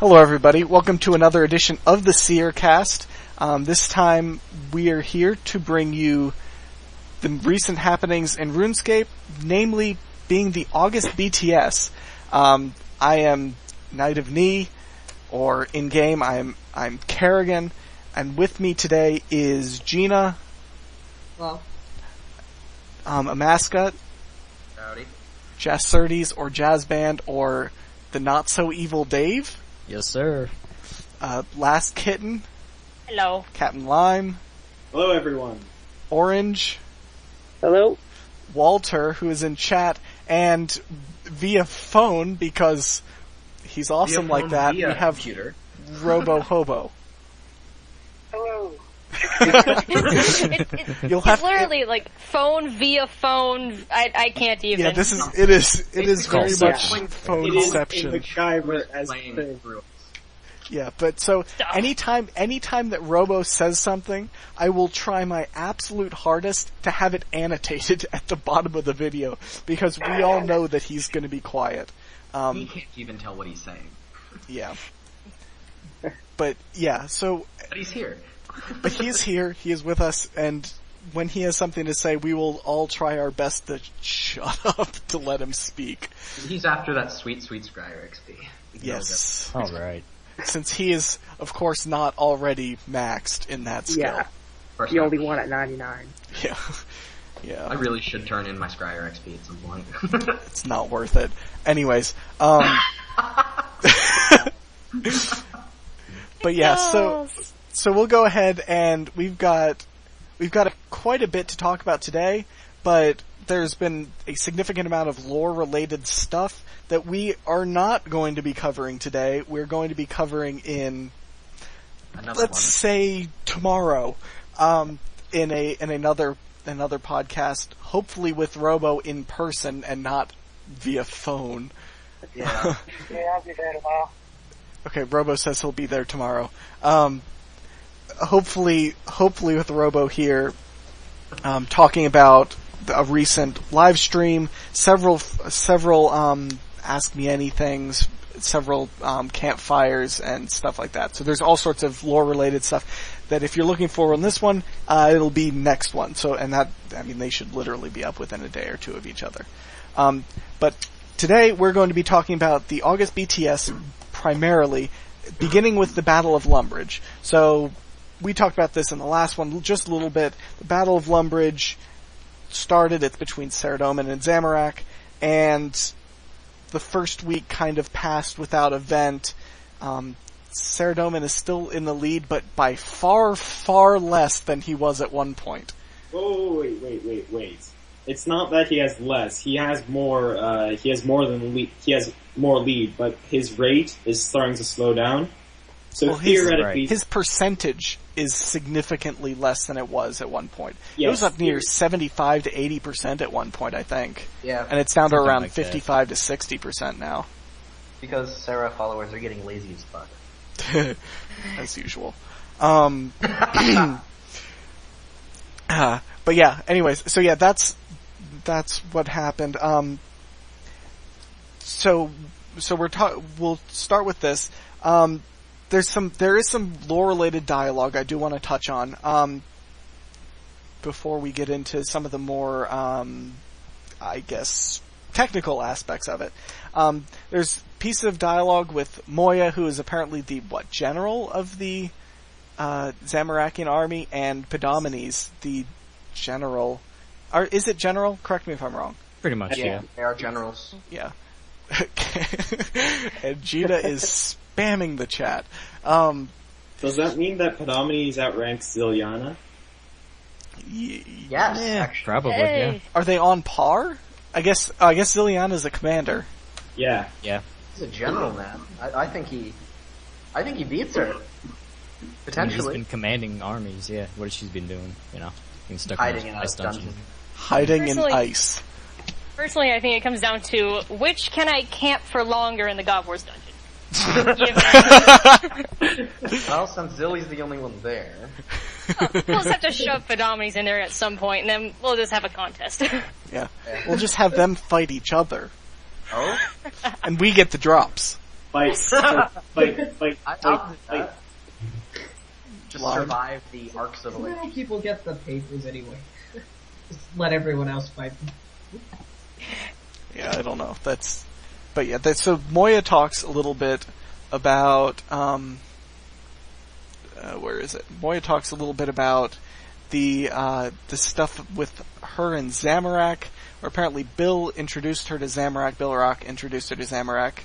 Hello everybody, welcome to another edition of the Seercast. This time we are here to bring you the recent happenings in RuneScape, namely being the August BTS. I am Knight of Knee, or in-game I'm Kerrigan, and with me today is Geena. Hello. Amascut. Howdy. Jascertes, or Jasband, or the not-so-evil Dave. Yes, sir. Last Kitten. Hello. Capn Lime. Hello, everyone. Orange. Hello. Walter, who is in chat, and via phone, because he's awesome like that, we have computer. Robo Hobo. Hello. It's literally like phone via phone. I can't even. Yeah, it is very much It is phoneception. in MacGyver as thing. Yeah, but so anytime that Robo says something, I will try my absolute hardest to have it annotated at the bottom of the video, because we all know that he's going to be quiet. He can't even tell what he's saying. Yeah. But yeah, so. But he's here. But he is here, he is with us, and when he has something to say, we will all try our best to shut up to let him speak. He's after that sweet Scryer XP. Yes. Alright. Since he is, of course, not already maxed in that skill. Yeah. First You off, only won at 99. Yeah. Yeah. I really should turn in my Scryer XP at some point. It's not worth it. Anyways, but yeah, so we'll go ahead, and we've got quite a bit to talk about today, but there's been a significant amount of lore-related stuff that we are not going to be covering today. We're going to be covering in, let's say, tomorrow, in another podcast, hopefully with Robo in person and not via phone. Yeah. Yeah, I'll be there tomorrow. Okay, Robo says he'll be there tomorrow. Hopefully with Robo here, talking about a recent live stream, several Ask Me Anythings, several campfires and stuff like that. So there's all sorts of lore-related stuff that if you're looking for on this one, it'll be next one. So, and that, I mean, they should literally be up within a day or two of each other. But today we're going to be talking about the August BTS primarily, beginning with the Battle of Lumbridge. So, we talked about this in the last one just a little bit. The Battle of Lumbridge started, it's between Saradomin and Zamorak, and the first week kind of passed without event. Saradomin is still in the lead, but by far, far less than he was at one point. Oh, wait. It's not that he has less. He has more, he has more lead, but his rate is starting to slow down. So well, theoretically... His percentage is significantly less than it was at one point. Yes, it was up near 75 to 80% at one point, I think. Yeah. And it's down to around like 55 to 60% now. Because Sarah followers are getting lazy as fuck. As usual. But yeah, anyways, so yeah, that's what happened. So we'll start with this. There is some lore-related dialogue I do want to touch on, before we get into some of the more, I guess, technical aspects of it. There's a piece of dialogue with Moya, who is apparently the, general of the, Zamorakian army, and Pedomenes, the general. Is it general? Correct me if I'm wrong. Pretty much, yeah. They are generals. Yeah. And Geena is spamming the chat. Does that mean that Pedomenes outranks Ziliana? Yes, Yeah, actually. probably, Hey. Are they on par? I guess Ziliana's a commander. Yeah. yeah. He's a general, man. I think he beats her. I mean, Potentially. he's been commanding armies, yeah. What has she been doing, being stuck Hiding in in ice a dungeon. dungeon. Hiding in Personally- ice. Personally, I think it comes down to which can I camp for longer in the God Wars dungeon. Well, since Zilly's the only one there. We'll just have to shove Pedomenes in there at some point, and then we'll just have a contest. Yeah. We'll just have them fight each other. Oh? And we get the drops. fight. Just Line. survive the arcs of Why Elite. don't people get the papers anyway? Just let everyone else fight them. Yeah, I don't know. So Moya talks a little bit about, where is it? Moya talks a little bit about the stuff with her and Zamorak, where apparently Bill introduced her to Zamorak, Bill Rock introduced her to Zamorak,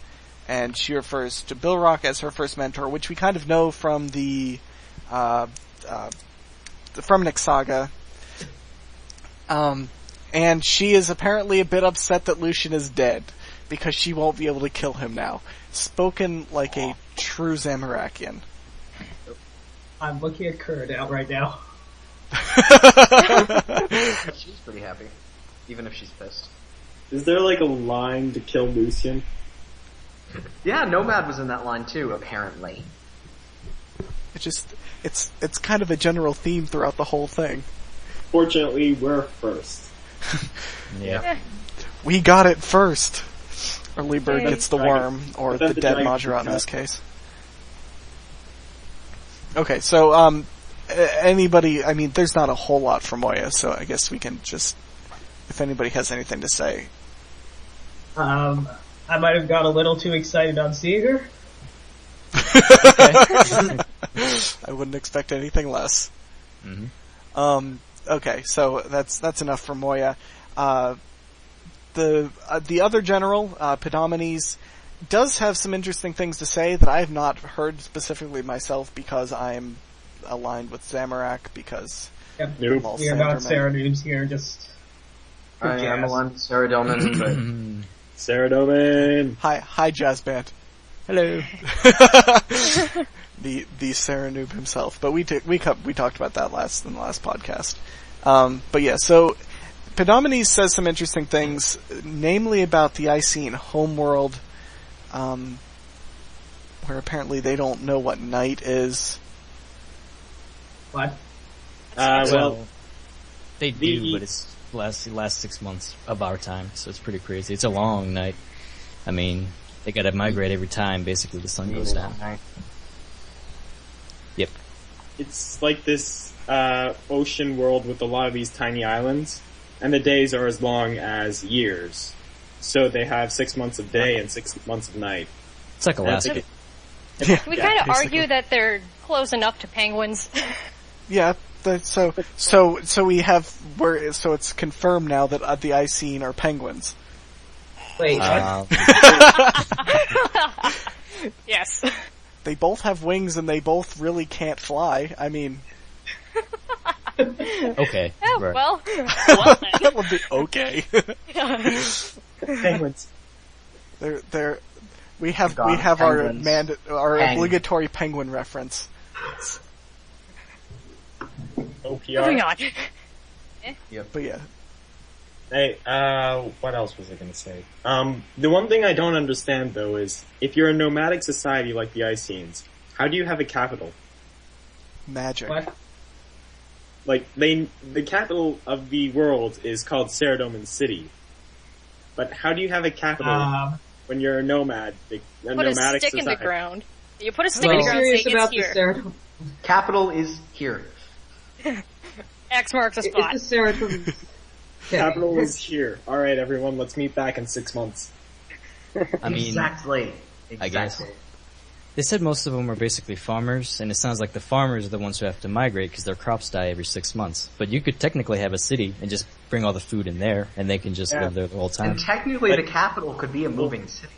and she refers to Bill Rock as her first mentor, which we kind of know from the Nick Saga. And she is apparently a bit upset that Lucian is dead, because she won't be able to kill him now. Spoken like a true Zamorakian. I'm looking at Kurd out right now. She's pretty happy, even if she's pissed. Is there like a line to kill Lucian? Yeah, Nomad was in that line too, apparently. It's kind of a general theme throughout the whole thing. Fortunately, we're first. Yeah. We got it first. Early bird gets the Dragon. worm, or But then the the dead dragon Majorat in got- this case. Okay, so, anybody, I mean, there's not a whole lot for Moya, so I guess we can just, if anybody has anything to say. I might have got a little too excited on seeing her. I wouldn't expect anything less. Mm-hmm. Okay, so that's enough for Moya. The other general, Pedomenes, does have some interesting things to say that I have not heard specifically myself because I'm aligned with Zamorak, because Yep. Nope. I'm all We are not Sanderman. Sarah noobs here, just... I am aligned with Sarah Delman, Serodomin! Hi, Jasband. Hello. the Sarah noob himself, but we talked about that in the last podcast. But yeah, so Pedomenes says some interesting things, namely about the Icene homeworld, where apparently they don't know what night is. What? Well, They do, but it's last 6 months of our time, so it's pretty crazy. It's a long night. I mean, they gotta migrate every time, basically, the sun goes down. Yep. it's like this ocean world with a lot of these tiny islands, and the days are as long as years. So they have 6 months of day and 6 months of night. It's like Alaska. Yeah, We Yeah, kind of basically. argue that they're close enough to penguins. Yeah. So it's confirmed now that the Icene are penguins. Wait, what? Yes. They both have wings and they both really can't fly. I mean, Okay. Oh, right. well then. that would be okay. Penguins. We have Penguins. our Peng. obligatory penguin reference. Moving OPR. on. But yeah, Hey, what else was I gonna say? The one thing I don't understand though is, if you're a nomadic society like the Icenes, how do you have a capital? magic. What? Like, the capital of the world is called Serodomin City. But how do you have a capital when you're a nomad, a Put a nomadic stick in the society? ground. You put a stick in I'm the ground and serious say about it's the here. Sarah... Capital is here. X marks a spot. Is the Sarah from... Capital is here. Alright everyone, let's meet back in 6 months. I mean, Exactly. I guess. Exactly. they said most of them are basically farmers, and it sounds like the farmers are the ones who have to migrate because their crops die every 6 months. But you could technically have a city and just bring all the food in there, and they can just live there the whole time. And technically the capital could be a moving city.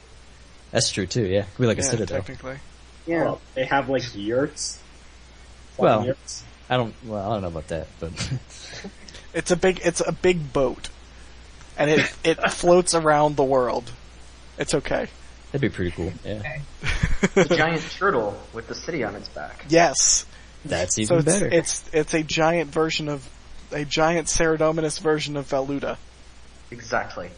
That's true too, yeah. Could be like a Yeah, citadel. technically. Yeah. Well, they have like yurts. Well, Farm yurts. I don't know about that, but It's a big boat, and it floats around the world. It's okay. that'd be pretty cool. Yeah, A giant turtle with the city on its back. Yes. that's So even better. it's a giant Serodominus version of Valuta. Exactly.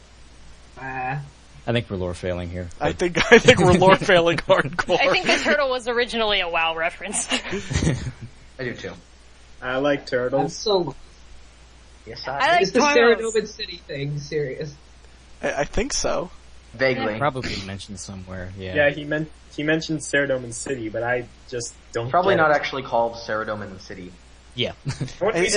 I think we're lore failing here. I but- think we're lore failing hardcore. I think the turtle was originally a WoW reference. I do too. I like I'm turtles. so... Yes, I like Is the turtles. Serodomin City thing serious? I think so. Vaguely. Probably mentioned somewhere. Yeah. Yeah, he mentioned Saradomin City, but I just don't. Probably get not it. actually called Saradomin City. Yeah. I wouldn't be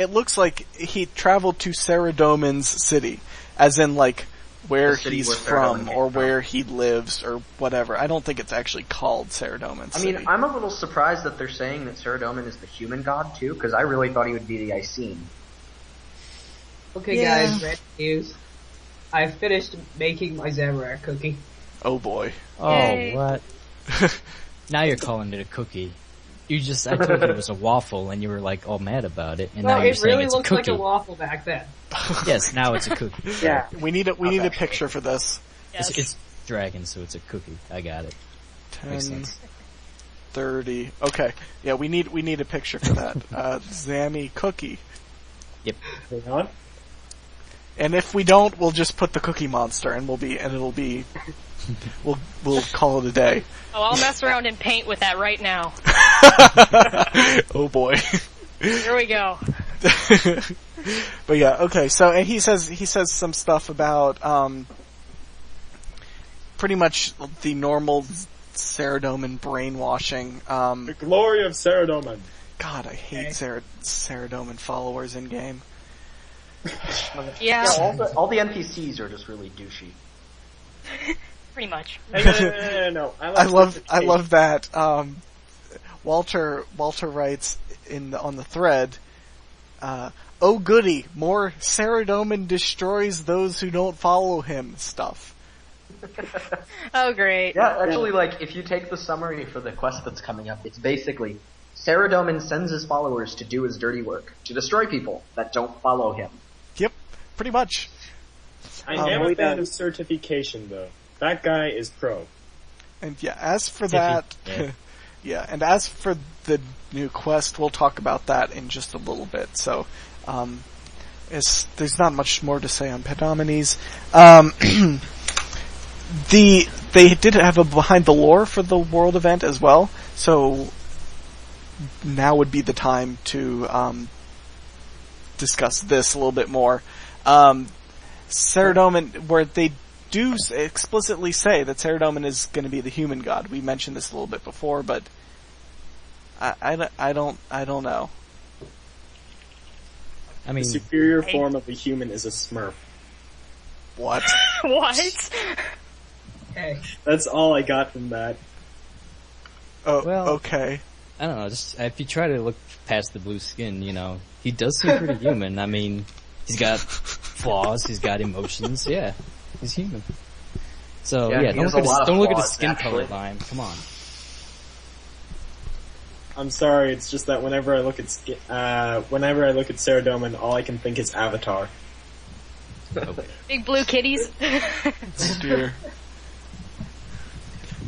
It looks like he traveled to Saradomin's city, as in like where The city he's where from Saradomin came or from. where he lives or whatever. I don't think it's actually called Saradomin I City. mean, I'm a little surprised that they're saying that Saradomin is the human god too, because I really thought he would be the Icene. Okay, Yeah. guys, red news. I finished making my Zamorak cookie. Oh boy. Oh, Yay. what? Now you're calling it a cookie. I told you it was a waffle, and you were like all mad about it, and No, now you're it saying really it's a looked like cookie. a waffle back then. Yes, now it's a cookie. Yeah. We need a picture for this. Yes. It's dragon, so it's a cookie. I got it. Makes 10, sense. 30. Okay. Yeah, we need a picture for that. Zammy cookie. Yep. Hang on. And if we don't, we'll just put the Cookie Monster, and it'll be, we'll call it a day. Oh, I'll mess around in paint with that right now. Oh boy. Here we go. But yeah, okay. So, and he says some stuff about pretty much the normal Saradomin brainwashing. The glory of Saradomin. God, I hate Saradomin followers in game. Yeah, All the NPCs are just really douchey. pretty much. No. I love that. Walter writes on the thread, oh goody, more Saradomin destroys those who don't follow him stuff. Oh, great. Yeah, actually, like, if you take the summary for the quest that's coming up, it's basically Saradomin sends his followers to do his dirty work, to destroy people that don't follow him. Yep, pretty much. I am a fan of certification, though. That guy is pro. And yeah, as for that, yeah, and as for the new quest, we'll talk about that in just a little bit. So, there's not much more to say on Pedomines. They did have a behind the lore for the world event as well, so now would be the time to discuss this a little bit more. Saradomin, where they do explicitly say that Saradomin is going to be the human god. We mentioned this a little bit before, but I don't know. I mean, The superior form of a human is a Smurf. What? What? Hey. That's all I got from that. Oh, Well- okay. I don't know, just if you try to look past the blue skin, he does seem pretty human. I mean, he's got flaws, he's got emotions, yeah. He's human. So, Yeah, yeah, he has a lot of don't look at his flaws, skin actually. color, Lime. Come on. I'm sorry, it's just that whenever I look at Saradomin, all I can think is Avatar. Okay. Big blue kitties? Dear.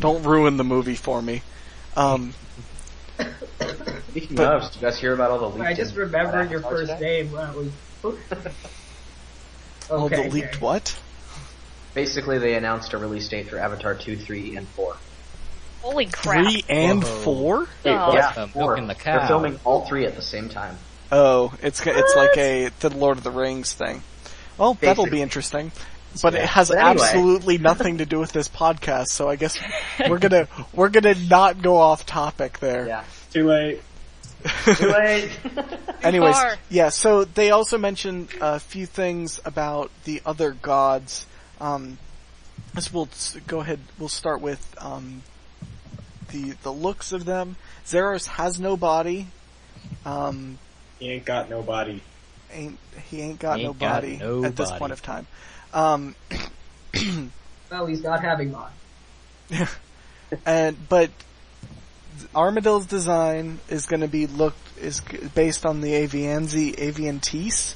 Don't ruin the movie for me. Speaking of, did you guys hear about all the leaks? I just remembered your first name. Wow. All the Okay, leaked okay. what? Basically, they announced a release date for Avatar 2, 3, and 4. Holy crap. 3 and Whoa. 4? Oh. Yeah, 4. milking the cow. They're filming all 3 at the same time. Oh, it's like the Lord of the Rings thing. Well, that'll be Basically. interesting. But it has But anyway. absolutely nothing to do with this podcast, so I guess we're gonna not go off topic there. Yeah. Too late. Too late. Anyways, far. yeah, so they also mentioned a few things about the other gods. As we'll go ahead, we'll start with the looks of them. Zeros has no body. He ain't got no body. He ain't got no body at this point of time. Well, he's not having mine. But Armadill's design is going to be based on the Aviantis.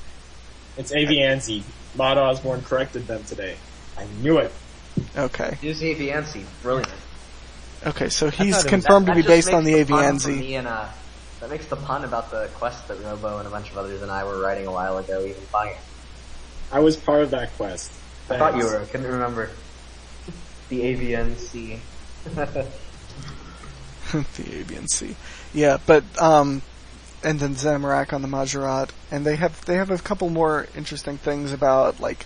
It's Avianzi. Maud Osborne corrected them today. I knew it. Okay. Use the Avianzi. Brilliant. Okay, so thought he's it was- confirmed to That be just based on the makes pun for Avianzi. me and, that makes the pun about the quest that Robo and a bunch of others and I were writing a while ago even funnier. I was part of that quest. I thought you Thanks. were. I couldn't remember. The Avianzi. The Aviancy. Yeah, but and then Zamorak on the Majorat, and they have a couple more interesting things about like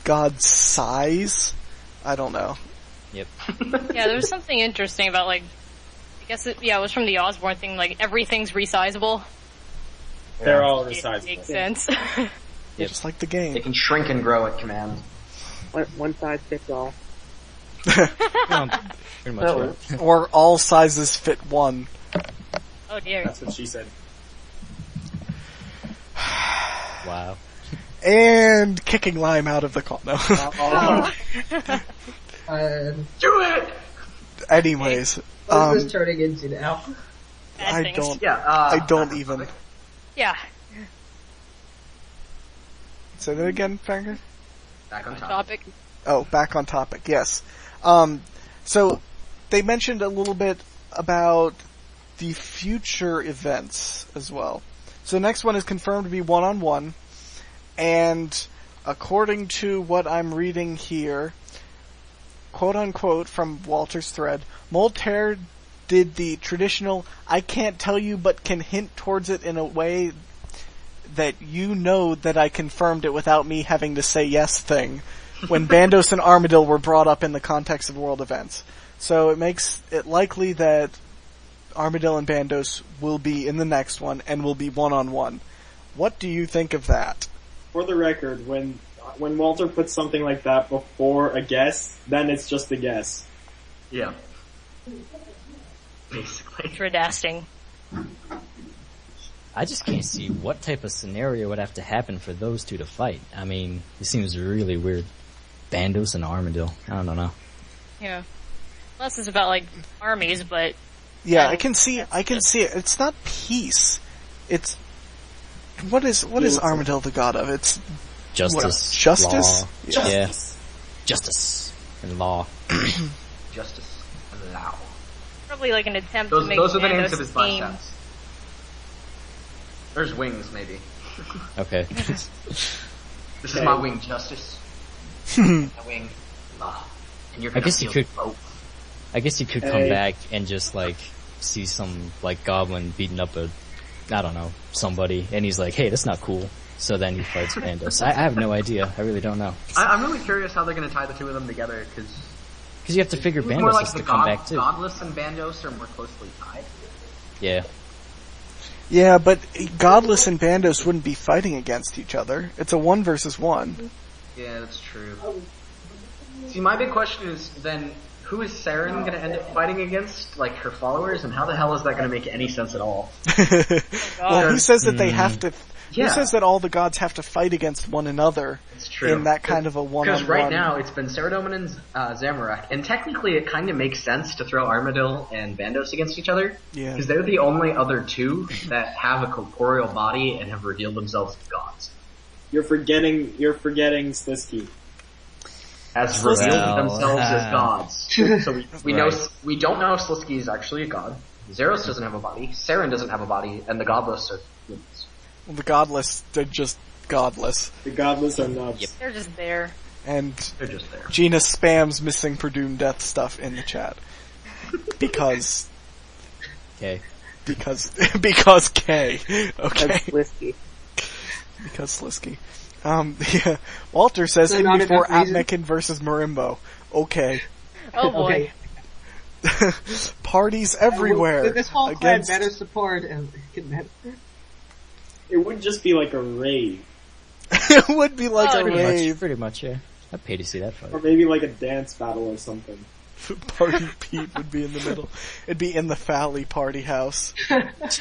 God's size. I don't know. Yep. Yeah, there was something interesting about, like, I guess it was from the Osborne thing, like, everything's resizable. They're all It resizable. makes sense. Yep. Just like the game. They can shrink and grow at command. One size fits all. No, pretty much. No. Yeah. Or all sizes fit one. Oh dear. That's what she said. Wow. And kicking Lime out of the call. No. Do it! Anyways, What is this turning into now? Bad I things. don't. Yeah, I don't even. Yeah. Say that again, Franker? Back on top. Topic. Oh, back on topic. Yes. So they mentioned a little bit about the future events as well. So the next one is confirmed to be 1-on-1, and according to what I'm reading here, quote unquote from Walter's thread, Moltaire did the traditional "I can't tell you but can hint towards it" in a way that you know that I confirmed it without me having to say yes thing when Bandos and Armadillo were brought up in the context of world events. So it makes it likely that Armadillo and Bandos will be in the next one and will be 1-on-1. What do you think of that? For the record, when Walter puts something like that before a guess, then it's just a guess. Yeah. Basically. Redasting. I just can't see what type of scenario would have to happen for those two to fight. I mean, it seems really weird. Bandos and Armadillo. I don't know. Yeah. Less is about, like, armies, but... Yeah, I can see it. It's not peace. It's what is Armadillo the god of? It's Justice. Justice? Law. Yeah. Yeah. Justice. And law. Justice and law. Probably, like, an attempt Those to make are the names Bandos of his seem... biceps. There's wings, maybe. Okay. This is my wing, Justice. My wing, law. And you're I gonna guess you feel could- both. I guess you could come back and just, like, see some, like, goblin beating up somebody, and he's like, hey, that's not cool. So then he fights Bandos. I have no idea. I really don't know. I'm really curious how they're gonna tie the two of them together, because Because you have to figure more Bandos like has the to come back too. Godless and Bandos are more closely tied. Yeah. Yeah, but Godless and Bandos wouldn't be fighting against each other. It's a 1 versus 1. Yeah, that's true. See, my big question is then, who is Saren gonna end up fighting against? Like, her followers? And how the hell is that gonna make any sense at all? Well, who says that they have to... Yeah. Who says that all the gods have to fight against one another It's true. in that kind of a 1-on-1? Because right now, it's been Saradomin and Zamorak, and technically it kind of makes sense to throw Armadillo and Bandos against each other, Yeah. because they're the only other two that have a corporeal body and have revealed themselves as gods. You're forgetting Slisky. Has Slisky. revealed themselves as gods. So we know we don't know if Slisky is actually a god. Zeros doesn't have a body. Saren doesn't have a body, and the godless are humans. Well, the Godless, they're just godless. The godless are nuts. Yep. They're just there. And They're just there. Gina spams missing Perdue death stuff in the chat. Because Okay. because K. Okay. That's whiskey. Because Slisky. Yeah. Walter says So in not before enough reason? Atmekin versus Marimbo. Okay. Oh boy. Okay. Parties everywhere. This whole clan against... better support and It would just be like a raid. It would be like Oh, a Pretty rave. much, pretty much, yeah. I'd pay to see that fight. Or maybe like a dance battle or something. Party Pete would be in the middle. It'd be in the Fally party house. Yes.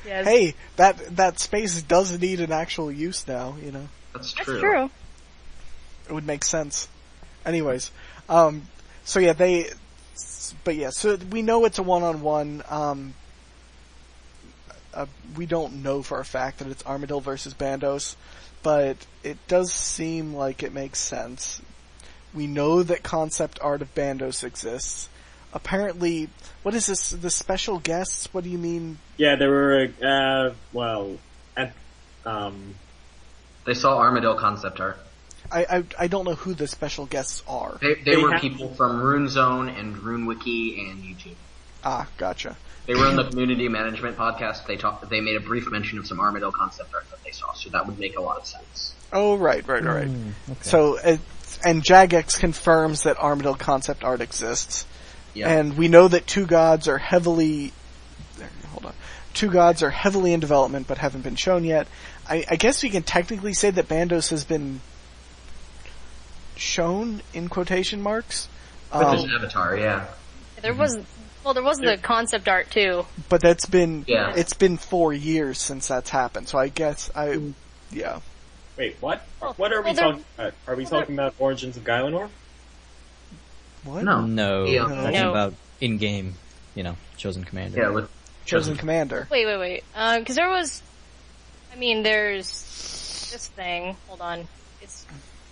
Hey, that space does need an actual use now, you know. That's That's true. true. It would make sense. Anyways, so yeah, so we know it's a 1-on-1. We don't know for a fact that it's Armadillo versus Bandos, but it does seem like it makes sense. We know that concept art of Bandos exists. Apparently, what is this, the special guests? What do you mean? Yeah, there were, They saw Armadillo concept art. I don't know who the special guests are. They were people from Rune Zone and Rune Wiki and YouTube. Ah, gotcha. They were in the community management podcast. They made a brief mention of some Armadillo concept art that they saw, so that would make a lot of sense. Oh, right. Okay. So, and Jagex confirms that Armadillo concept art exists. Yeah. And we know that two gods are heavily in development but haven't been shown yet. I guess we can technically say that Bandos has been shown in quotation marks. With his avatar, yeah. There was the concept art too. But that's been, Yeah. it's been 4 years since that's happened, so I guess yeah. Wait, what? Well, What are we well, they're- talking about? Are we talking about Origins of Gailanor? What? No. No, Yeah. talking No. about in-game, chosen commander. Yeah, with Chosen Commander. Wait. Because there's this thing. Hold on. It's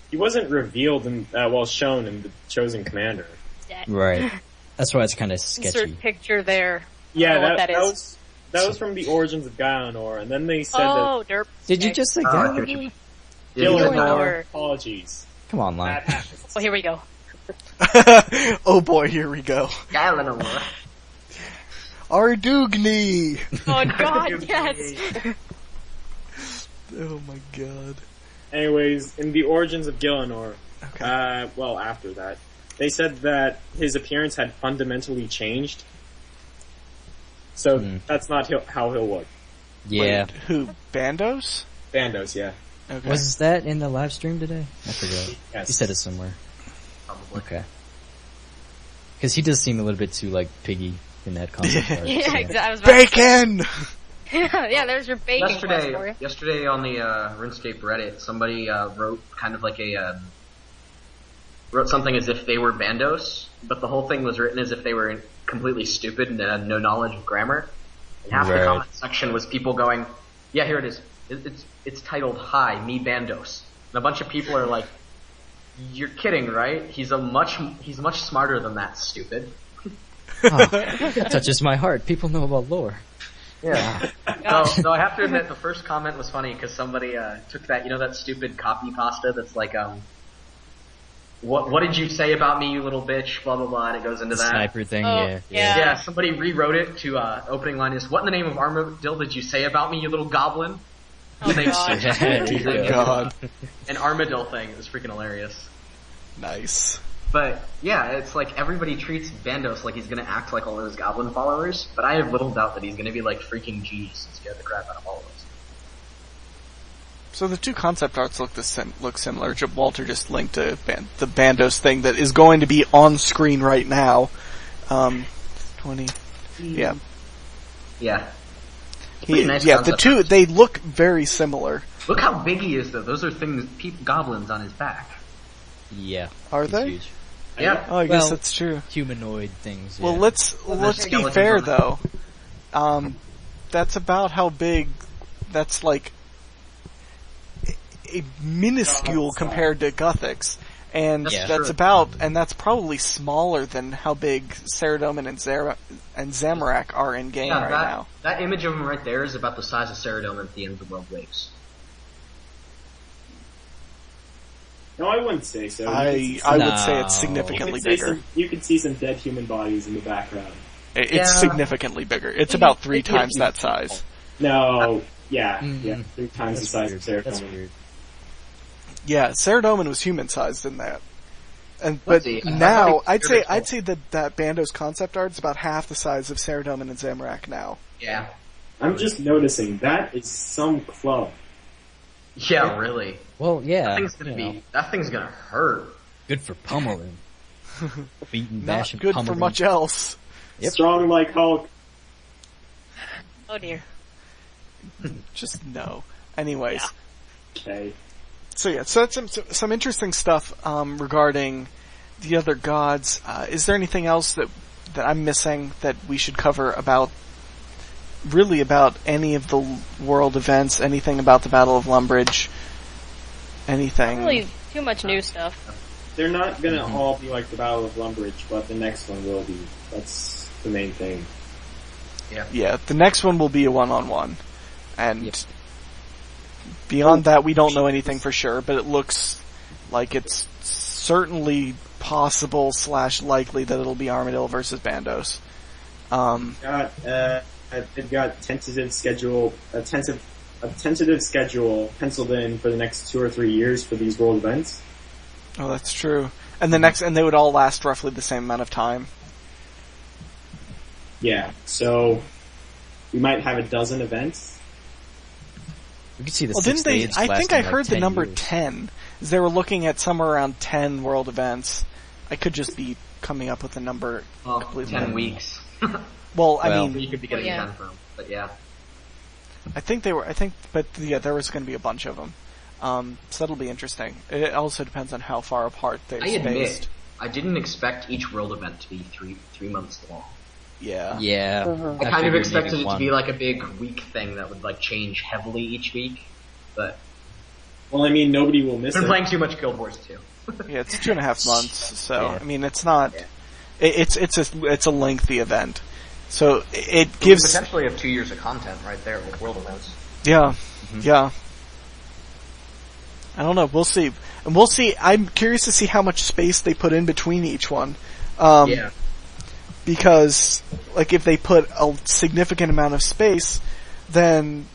He wasn't revealed shown in the Chosen Commander. dead. Right. That's why it's kind of sketchy. Insert picture there. Yeah, know what that is. was from the Origins of Gailanor, and then they said Oh, derp. Did you Okay. just say Oh, I that? get you. that Yeah, Gailanor. Gailanor. Apologies. Come on, That Lime. happens. Oh, here we go. Oh boy, here we go. Gailanor. Ardugni! Oh God, yes. Oh my god. Anyways, in the Origins of Gailanor, Okay. after that, they said that his appearance had fundamentally changed. So that's not how he'll look. Yeah. Wait, who? Bandos? Bandos, yeah. Okay. Was that in the live stream today? I forgot. Yes. You said it somewhere. Probably. Okay. Because he does seem a little bit too, piggy in that concept art. Yeah, so- exactly. I was about to say- Bacon! yeah, there's your bacon quest for you. Yesterday on the RuneScape Reddit, somebody wrote kind of like wrote something as if they were Bandos, but the whole thing was written as if they were completely stupid and had no knowledge of grammar. And half the Right. comment section was people going, "Yeah, here it is. It's titled Hi, me Bandos," and a bunch of people are like, "You're kidding, right? He's much smarter than that, stupid." Touches my heart. People know about lore. Yeah. No, I have to admit the first comment was funny because somebody took that, that stupid copy pasta that's like, what did you say about me, you little bitch? Blah blah blah. And it goes into that. Sniper thing, Oh, yeah. yeah. Yeah, somebody rewrote it to opening line is, "What in the name of Armadillo did you say about me, you little goblin?" Oh God. There you go. God. An Armadillo thing. It was freaking hilarious. Nice. But yeah, it's like everybody treats Bandos like he's gonna act like all of his goblin followers, but I have little doubt that he's gonna be like freaking G's and scare the crap out of all of us. So the two concept arts look similar. Walter just linked to the Bandos thing that is going to be on screen right now. 20. Yeah. Yeah. Pretty nice the concept two, art. they look very similar. Look how big he is though. Those are goblins on his back. Yeah. Are he's they? Huge. Yeah. Oh, I guess Well, that's true. Humanoid things. Well, yeah. let's be skeletons fair on though. That's about how big. That's like a minuscule compared to Gothics, and That's that's true. about, and that's probably smaller than how big Saradomin and Zamorak are in game Yeah, right that, now. that image of him right there is about the size of Ceridome at the end of the World Waves. No, I wouldn't say so. I would say it's significantly bigger. You could see some dead human bodies in the background. It's Yeah. significantly bigger. It's about 3 times that size. No, yeah, Mhm. yeah, 3 times the size of weird. That's Seraphim. weird. Yeah, Saradomin was human sized in that. But Let's see. now I I'd thought say that Bando's concept art is about half the size of Saradomin and Zamorak now. Yeah. I'm just noticing that is some club. Yeah, really. Well, yeah. That thing's gonna hurt. Good for pummeling. Beating, Not bashing, good for pummeling. much else. Yep. Strong like Hulk. Oh dear. Just no. Anyways. Okay. So yeah, so that's some interesting stuff regarding the other gods. Is there anything else that I'm missing that we should cover about any of the world events? Anything about the Battle of Lumbridge? Anything? Not really too much new stuff. They're not gonna all be like the Battle of Lumbridge, but the next one will be. That's the main thing. Yeah, the next one will be a one-on-one, and Yep. beyond that, we don't know anything for sure. But it looks like it's certainly possible / likely that it'll be Armadillo versus Bandos. They've got tentative schedule penciled in for the next 2 or 3 years for these world events. Oh, that's true. And and they would all last roughly the same amount of time. Yeah, so we might have a dozen events. We could see the Well, didn't they? stage I think I lasting, heard the 10 number years. 10. They were looking at somewhere around 10 world events. I could just be coming up with a number Well, completely. 10 weeks. Well, I Well- Where mean, you could be getting Yeah. 10 from, but yeah. but yeah, there was going to be a bunch of them. So that'll be interesting. It also depends on how far apart they're I admit, spaced. I didn't expect each world event to be three months long. Yeah. Yeah. I kind of figured expected maybe it to one. be like a big week thing that would like change heavily each week, but Well, I mean, nobody will miss I've been it. playing too much Guild Wars 2. Yeah, it's 2.5 months, so, Yeah. I mean, it's not, Yeah. it's a lengthy event. So, it gives, Potentially have 2 years of content right there with world events. yeah, yeah. I don't know, we'll see. And we'll see, I'm curious to see how much space they put in between each one. Yeah. Because, like, if they put a significant amount of space, then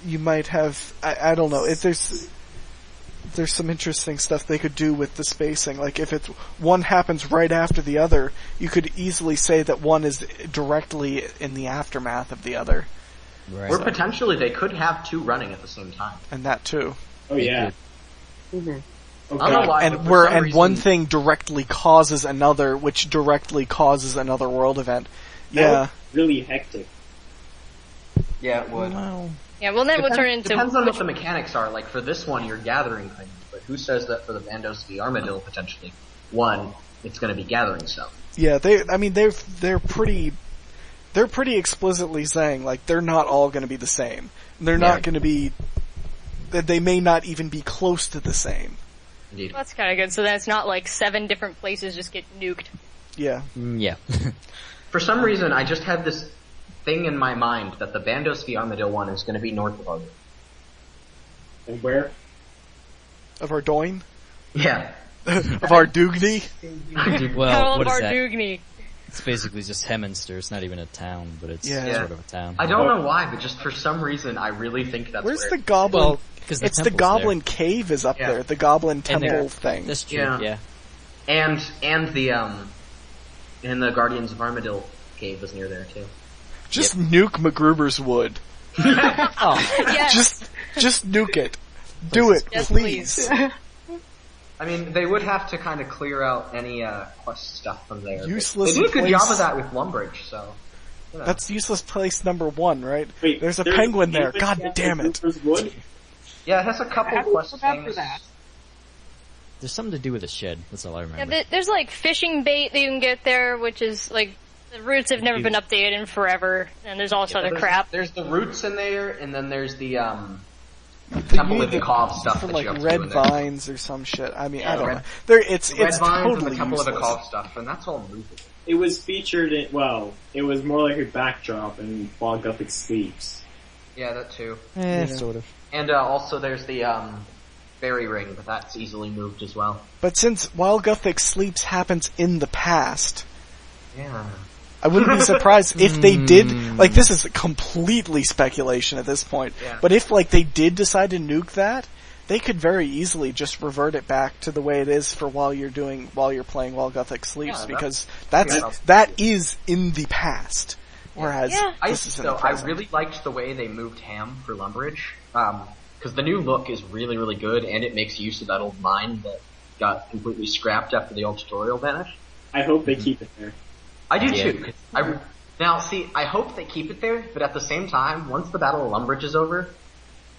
you might have, I don't know, if there's some interesting stuff they could do with the spacing. Like, if one happens right after the other, you could easily say that one is directly in the aftermath of the other. Right. Or potentially they could have 2 running at the same time. And that too. Oh, yeah. Mm-hmm. Oh, I don't know God. why. And but for some one reason- thing directly causes another, which directly causes another world event. That Yeah. was really hectic. Yeah, it would. Well, Yeah, well, then we'll turn into Depends on what the mechanics are. Like for this one, you're gathering things, but who says that for the Bandos v Armadillo potentially, one, it's going to be gathering stuff. yeah, they're pretty explicitly saying, like, they're not all gonna be the same. They're Yeah. not gonna be, they may not even be close to the same. Indeed. That's kind of good. So then it's not like 7 different places just get nuked. Yeah. Yeah. For some reason, I just had this thing in my mind that the Bandos v Armadillo one is going to be north of Armadillo. And where? Of our Doin? Yeah. Of our Dugni? Well, Battle what of is that? Ardugni. It's basically just Heminster. It's not even a town, but it's Yeah. sort of a town. I don't know why, but just for some reason, I really think that's Where's where the goblin? Well, 'cause the it's the temple's goblin there. cave is up Yeah. there. The goblin And temple there. thing. That's true. Yeah. Yeah. and the the Guardians of Armadillo cave is near there too. Just nuke MacGruber's Wood. Oh, Yes. Just nuke it. Do it, Yes, please. I mean, they would have to kind of clear out any quest stuff from there. but Useless They did a good place. job of that with Lumbridge, so. You know. That's useless place number 1, right? Wait, There's a penguin there. God down damn at it. Cooper's Wood? Yeah, it has a couple How do quest you look after things. that? there's something to do with a shed. That's all I Yeah, remember. there's like fishing bait that you can get there, which is like, the routes have never been updated in forever, and there's also other crap. There's the roots in there, and then there's the Temple of the Cov stuff For that like you have to red do in there. vines or some shit. I mean, I don't red- know. It's Red vines totally and the Temple useless. of the Cov stuff, and that's all movable. It was featured in, well, it was more like a backdrop in While Gothic Sleeps. Yeah, that too. Sort of. And also there's the Fairy Ring, but that's easily moved as well. But since While Gothic Sleeps happens in the past, Yeah. I wouldn't be surprised if they did, like, this is completely speculation at this point, Yeah. but if, like, they did decide to nuke that, they could very easily just revert it back to the way it is for while you're playing While Gothic Sleeps, Yeah, because yeah. that is in the past. Whereas, Yeah. this is in the I present. really liked the way they moved Ham for Lumbridge, because the new look is really, really good, and it makes use of that old mine that got completely scrapped after the old tutorial vanished. I hope they keep it there. I do Yeah. too. Now, see, I hope they keep it there, but at the same time, once the Battle of Lumbridge is over,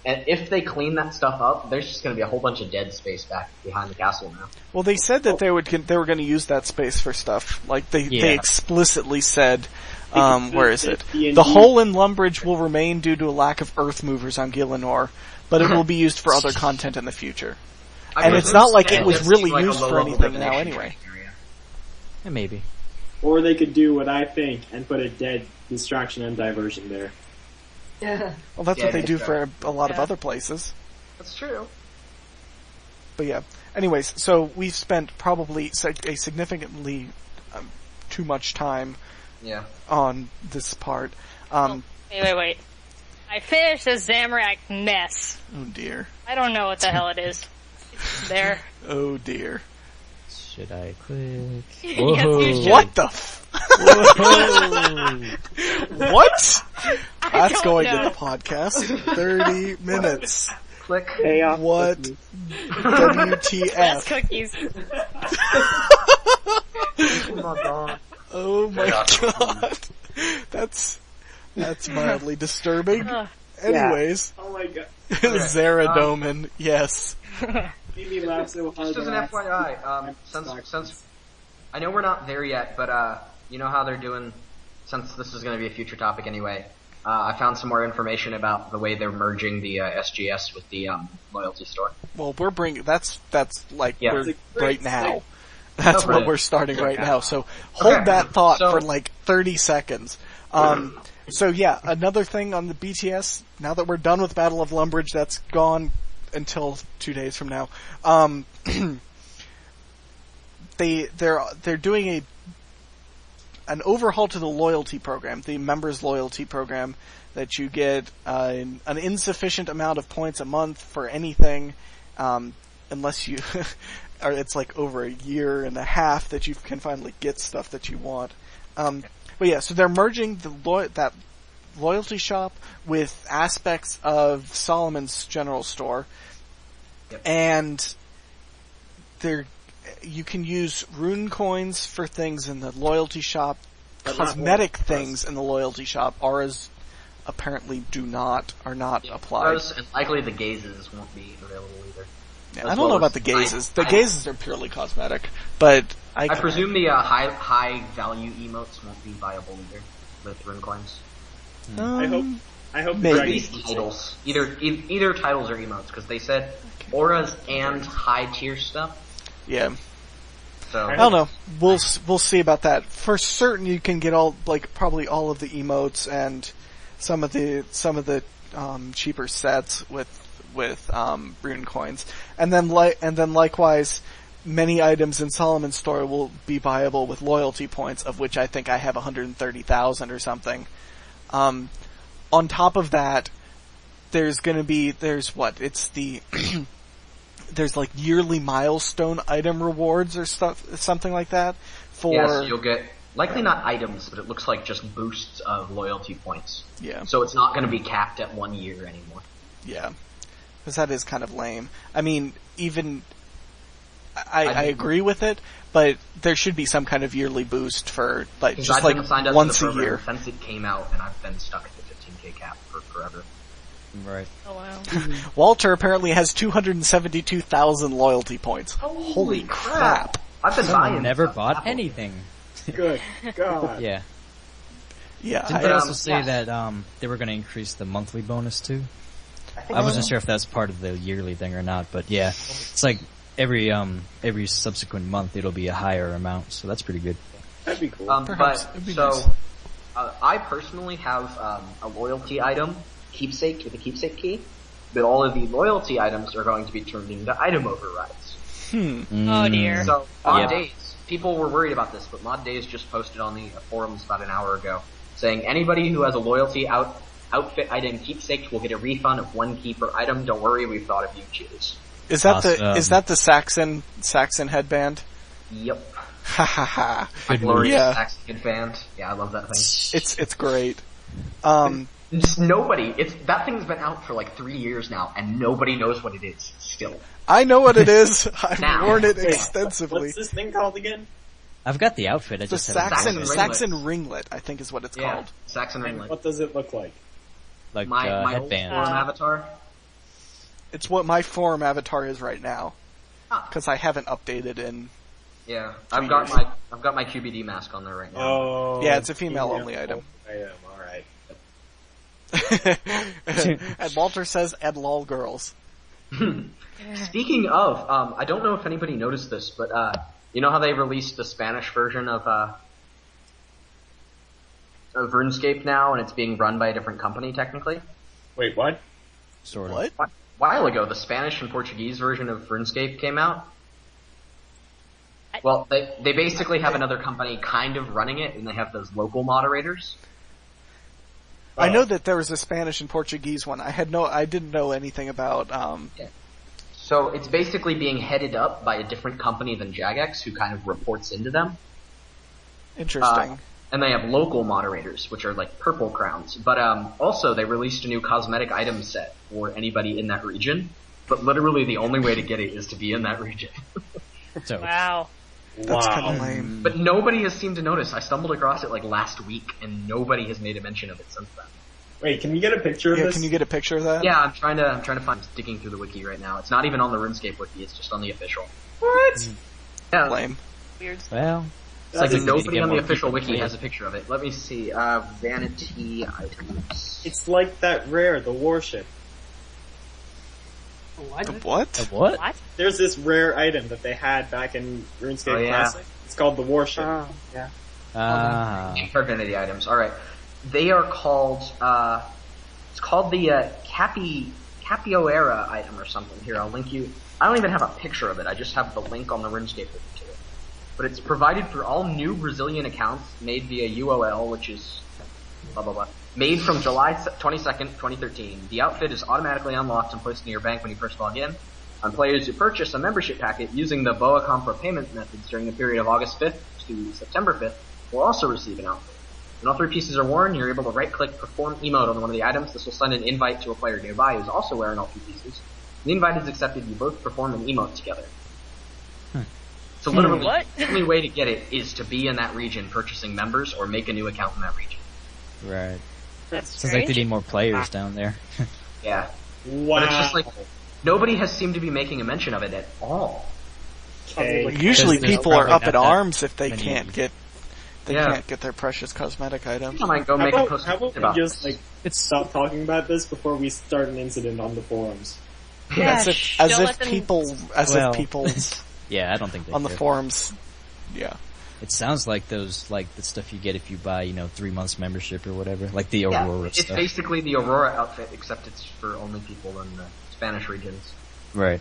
and if they clean that stuff up, there's just going to be a whole bunch of dead space back behind the castle now. Well, they said that they were going to use that space for stuff. Like they Yeah. explicitly said, where is it? D&D. The hole in Lumbridge will remain due to a lack of earth movers on Gielinor, but it will be used for other content in the future. And it's not like it was really used for anything now anyway. Yeah, maybe. Or they could do what I think and put a dead distraction and diversion there. Yeah. Well, that's Yeah, what they do that's for a lot of Yeah. other places. That's true. But yeah. Anyways, so we've spent probably a significantly too much time Yeah. on this part. Wait. I finished the Zamorak mess. Oh dear. I don't know what the hell it is. It's there. Oh dear. Should I click? Yes, Whoa. you should. What the What? That's don't going know. to the podcast. 30 minutes. Click. Payoff. What? Less WTF? cookies. Oh my god. Oh my god. That's mildly disturbing. Anyways, Oh my god. Zeradomin, yes. Made me laugh so hard. Just as an FYI, since I know we're not there yet, but you know how they're doing. Since this is going to be a future topic anyway, I found some more information about the way they're merging the SGS with the loyalty store. Well, we're bringing that's like Yeah. we're It's a great right now. thing. That's Okay. what we're starting right now. So hold Okay. that thought So- for like 30 seconds. So yeah, another thing on the BTS. Now that we're done with Battle of Lumbridge, that's gone until 2 days from now. They're doing an overhaul to the loyalty program, the members loyalty program, that you get an insufficient amount of points a month for anything, unless you, or it's like over a year and a half that you can finally get stuff that you want. But yeah, so they're merging that loyalty shop with aspects of Solomon's General Store, and you can use rune coins for things in the loyalty shop. But not Cosmetic auras. things in the loyalty shop. Auras apparently are not applied. Those, and likely the gazes won't be available either. Yeah, As I don't well know as about the gazes. The I- gazes are purely cosmetic, but I presume the high value emotes won't be viable either with rune coins. I hope the Maybe. At least Dragon titles, either titles or emotes, because they said auras and high tier stuff. yeah. So I don't know. We'll see about that. For certain, you can get probably all of the emotes and some of the cheaper sets with rune coins, and then likewise, many items in Solomon's store will be viable with loyalty points, of which I think I have 130,000 or something. On top of that, there's like yearly milestone item rewards or something like that for. yes, you'll get likely not items, but it looks like just boosts of loyalty points. Yeah. So it's not going to be capped at 1 year anymore. Yeah. Because that is kind of lame. I mean, even I agree with it, but there should be some kind of yearly boost for Because just I've been signed up once to the a program year. since it came out, and I've been stuck at the 15k cap for forever. Right. Oh wow. Walter apparently has 272,000 loyalty points. Holy crap! I've been Someone buying never stuff. bought anything. Good God. Yeah. Yeah, Didn't they I- also say yes. that they were going to increase the monthly bonus too? I think I wasn't sure if that's part of the yearly thing or not, but yeah, it's like every subsequent month it'll be a higher amount, so that's pretty good. That'd be cool. Perhaps. But It'd be so nice. I personally have a loyalty item keepsake with a keepsake key, but all of the loyalty items are going to be turned into item overrides. Oh dear. So Mod Yep. Days, people were worried about this, but Mod Days just posted on the forums about an hour ago saying anybody who has a loyalty outfit item keepsake will get a refund of 1 key per item. Don't worry, we've thought of you. Cheers. Is that Awesome. the Saxon headband? Yep. Ha ha ha! Good Glorious Yeah. Saxon band. Yeah, I love that thing. It's great. Just nobody. That thing's been out for like 3 years now, and nobody knows what it is. Still. I know what it is. I've Now. worn it Wait, extensively. What's this thing called again? I've got the outfit. I The just haven't Saxon worn it. Saxon ringlet, I think, is what it's Yeah. called. Saxon ringlet. What does it look like? Like My old headband. forum avatar. It's what my forum avatar is right now, Ah. because I haven't updated in. Yeah, 2 I've got years. my QBD mask on there right now. Oh. Yeah, it's a female-only item. Item, alright. And Walter says, "And lol girls." Speaking of, I don't know if anybody noticed this, but you know how they released the Spanish version of RuneScape now, and it's being run by a different company technically. Wait, what? Sort of. What? A while ago, the Spanish and Portuguese version of RuneScape came out. Well, they basically have another company kind of running it, and they have those local moderators. I know that there was a Spanish and Portuguese one. I didn't know anything about. So it's basically being headed up by a different company than Jagex, who kind of reports into them. Interesting. And they have local moderators, which are like purple crowns. But also they released a new cosmetic item set for anybody in that region. But literally the only way to get it is to be in that region. So, Wow. That's kind of lame. But nobody has seemed to notice. I stumbled across it like last week, and nobody has made a mention of it since then. Wait, can we get a picture of Yeah, this? can you get a picture of that? Yeah, I'm trying to find. I'm digging through the wiki right now. It's not even on the RuneScape wiki. It's just on the official. What? Yeah, Lame. Weird. well, it's like we need to nobody get on the more official people wiki playing. has a picture of it. Let me see. Vanity items. It's like that rare, the warship. What? What? What? What? There's this rare item that they had back in RuneScape Oh, yeah. Classic. It's called the warship. Oh, yeah. For vanity items. All right, they are called. It's called the Capioera item or something. Here, I'll link you. I don't even have a picture of it. I just have the link on the RuneScape wiki to it. But it's provided for all new Brazilian accounts made via UOL, which is blah blah blah. Made from July 22nd, 2013. The outfit is automatically unlocked and placed in your bank when you first log in. On players who purchase a membership packet using the Boa Compra payment methods during the period of August 5th to September 5th will also receive an outfit. When all three pieces are worn, you're able to right-click Perform Emote on one of the items. This will send an invite to a player nearby who's also wearing all three pieces. When the invite is accepted, you both perform an emote together. So literally, What? the only way to get it is to be in that region purchasing members or make a new account in that region. Right. That's Sounds like they strange. need more players down there. Yeah. Wow. But it's just like, nobody has seemed to be making a mention of it at all. Okay. Usually There's people are probably up not in that arms if they many. can't get Yeah. their precious cosmetic items. I might go How make a about, post how about about we just this. stop talking about this before we start an incident on the forums? Yeah, as if don't let them- people Yeah, I don't think they on the could. forums. Yeah. It sounds like those, like the stuff you get if you buy, 3 months membership or whatever, like the Yeah, Aurora it's stuff. basically the Aurora outfit, except it's for only people in the Spanish regions. Right.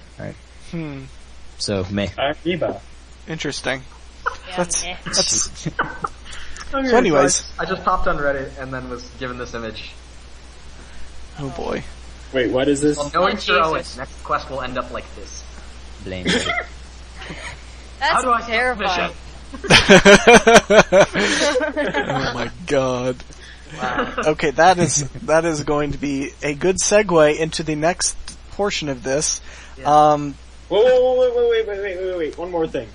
So, Arriba. Interesting. Yeah, That's meh. that's Okay, So anyways. so I just popped on Reddit and then was given this image. oh boy. Wait, what is this? Well, knowing Oh, Sir Owen, Jesus. next quest will end up like this. blame it. That's How do I terrifying. Oh my god. Wow. Okay, that is going to be a good segue into the next portion of this. Yeah. Wait, one more thing.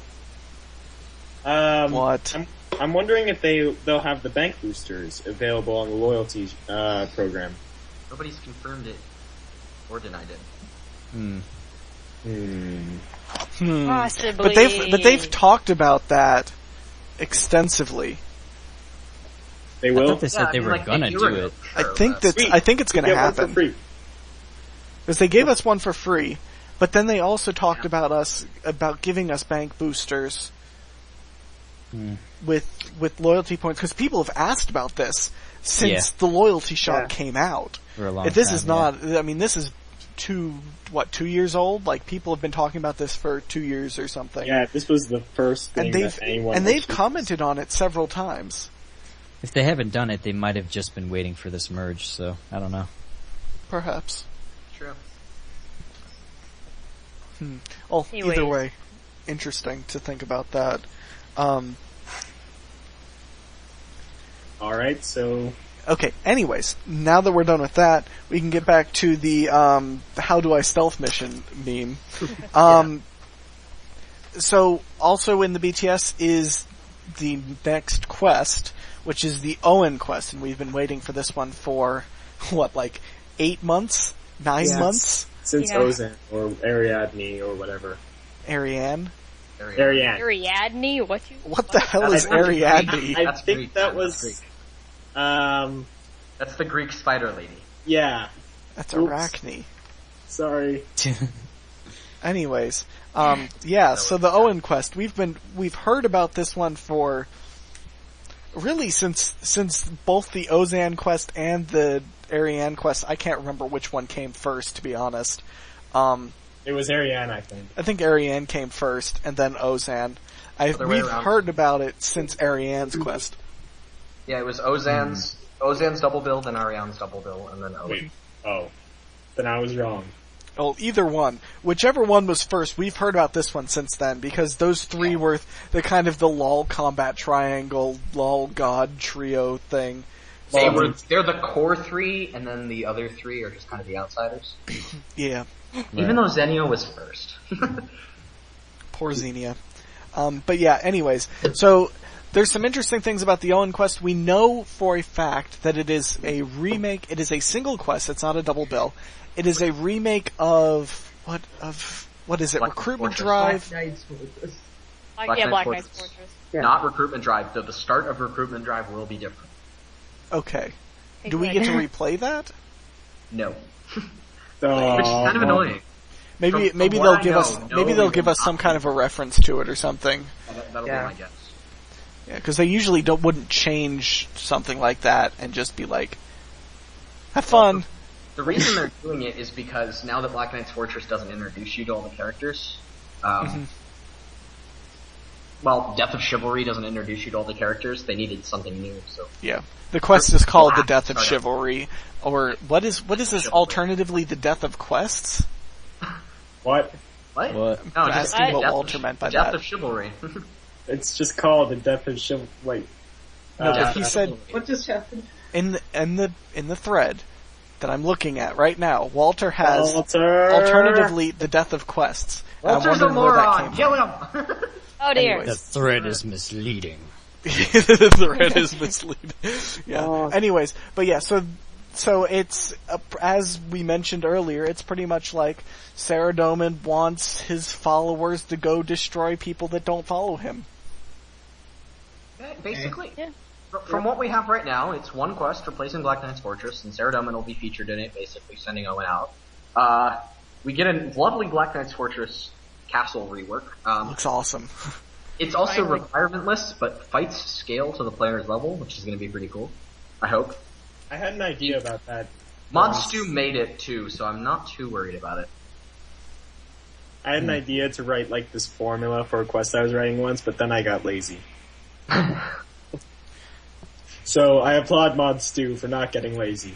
What? I'm wondering if they'll have the bank boosters available on the loyalty program. Nobody's confirmed it or denied it. Possibly. But they've talked about that extensively. They I will. thought they said they were gonna do it. I think it's going to Get one for happen free. because they gave us one for free, but then they also talked about giving us bank boosters with loyalty points because people have asked about this since the loyalty shop Yeah. came out. For a long If this time, is not, I mean, this is 2 years old? Like people have been talking about this for 2 years or something. Yeah, this was the first thing And that anyone. they've actually- commented on it several times. If they haven't done it, they might have just been waiting for this merge, so I don't know. Perhaps. True. Well, Anyways. either way, interesting to think about that. Alright, so. Okay, anyways, now that we're done with that, we can get back to the how do I stealth mission meme. So, also in the BTS is the next quest, which is the Owen quest, and we've been waiting for this one for, 8 months? 9 Yes. months? Since Yeah. Ozan, or Ariadne, or whatever. Ariane? Ariadne. Ariadne? What the hell is Ariadne? I That's think Greek, that that's was. That's the Greek spider lady. Yeah. That's Oops. Arachne. Sorry. Anyways, so the Owen quest, we've heard about this one for really since both the Ozan quest and the Ariane quest. I can't remember which one came first, to be honest. It was Ariane, I think. I think Ariane came first and then Ozan. Other way We've around. heard about it since Ariane's quest. Yeah, it was Ozan's double bill, then Ariane's double bill, and then Owen. Wait. Oh. Then I was wrong. Well, either one. Whichever one was first, we've heard about this one since then, because those three were the kind of the LOL combat triangle, LOL god trio thing. They're the core three, and then the other three are just kind of the outsiders. Yeah. Even though Zenio was first. Poor Xenia. But yeah, anyways, so there's some interesting things about the Owen quest. We know for a fact that it is a remake, it is a single quest, it's not a double bill. It is a remake of, what is it, Recruitment Drive? Black Knight's Fortress. Black Knight's Fortress. Yeah. Not Recruitment Drive, though the start of Recruitment Drive will be different. Okay. Do we get to replay that? No. So, Which is kind of annoying. Maybe From they'll what I give know, us, no, maybe they'll we give will us some not. kind of a reference to it or something. That'll Yeah. be my guess. Yeah, because they usually wouldn't change something like that and just be like, have fun. The reason they're doing it is because now that Black Knight's Fortress doesn't introduce you to all the characters, well, Death of Chivalry doesn't introduce you to all the characters, they needed something new, so. Yeah. The quest is called The Death of Start up. Chivalry, or what is this alternatively the Death of Quests? what? What? What? No, I'm just asking what Death Walter of, meant by Death that. of Chivalry. It's just called the Death of Chivalry. Wait. No, but he said What just happened? in the thread that I'm looking at right now, Walter has Walter. alternatively the Death of Quests. And I'm Walter's a wondering where that moron! came Kill him! Oh dear. Anyways. The thread is misleading. The thread is misleading. Yeah. Oh. Anyways, but yeah, so it's as we mentioned earlier, it's pretty much like Saradomin wants his followers to go destroy people that don't follow him. Basically. Yeah. From what we have right now, it's one quest replacing Black Knight's Fortress, and Saradomin will be featured in it, basically sending Owen out. We get a lovely Black Knight's Fortress castle rework. Looks awesome. It's also Finally. requirementless, but fights scale to the player's level, which is going to be pretty cool. I hope. I had an idea about that. Modstu made it too, so I'm not too worried about it. I had an idea to write like this formula for a quest I was writing once, but then I got lazy. So I applaud Mod Stu for not getting lazy.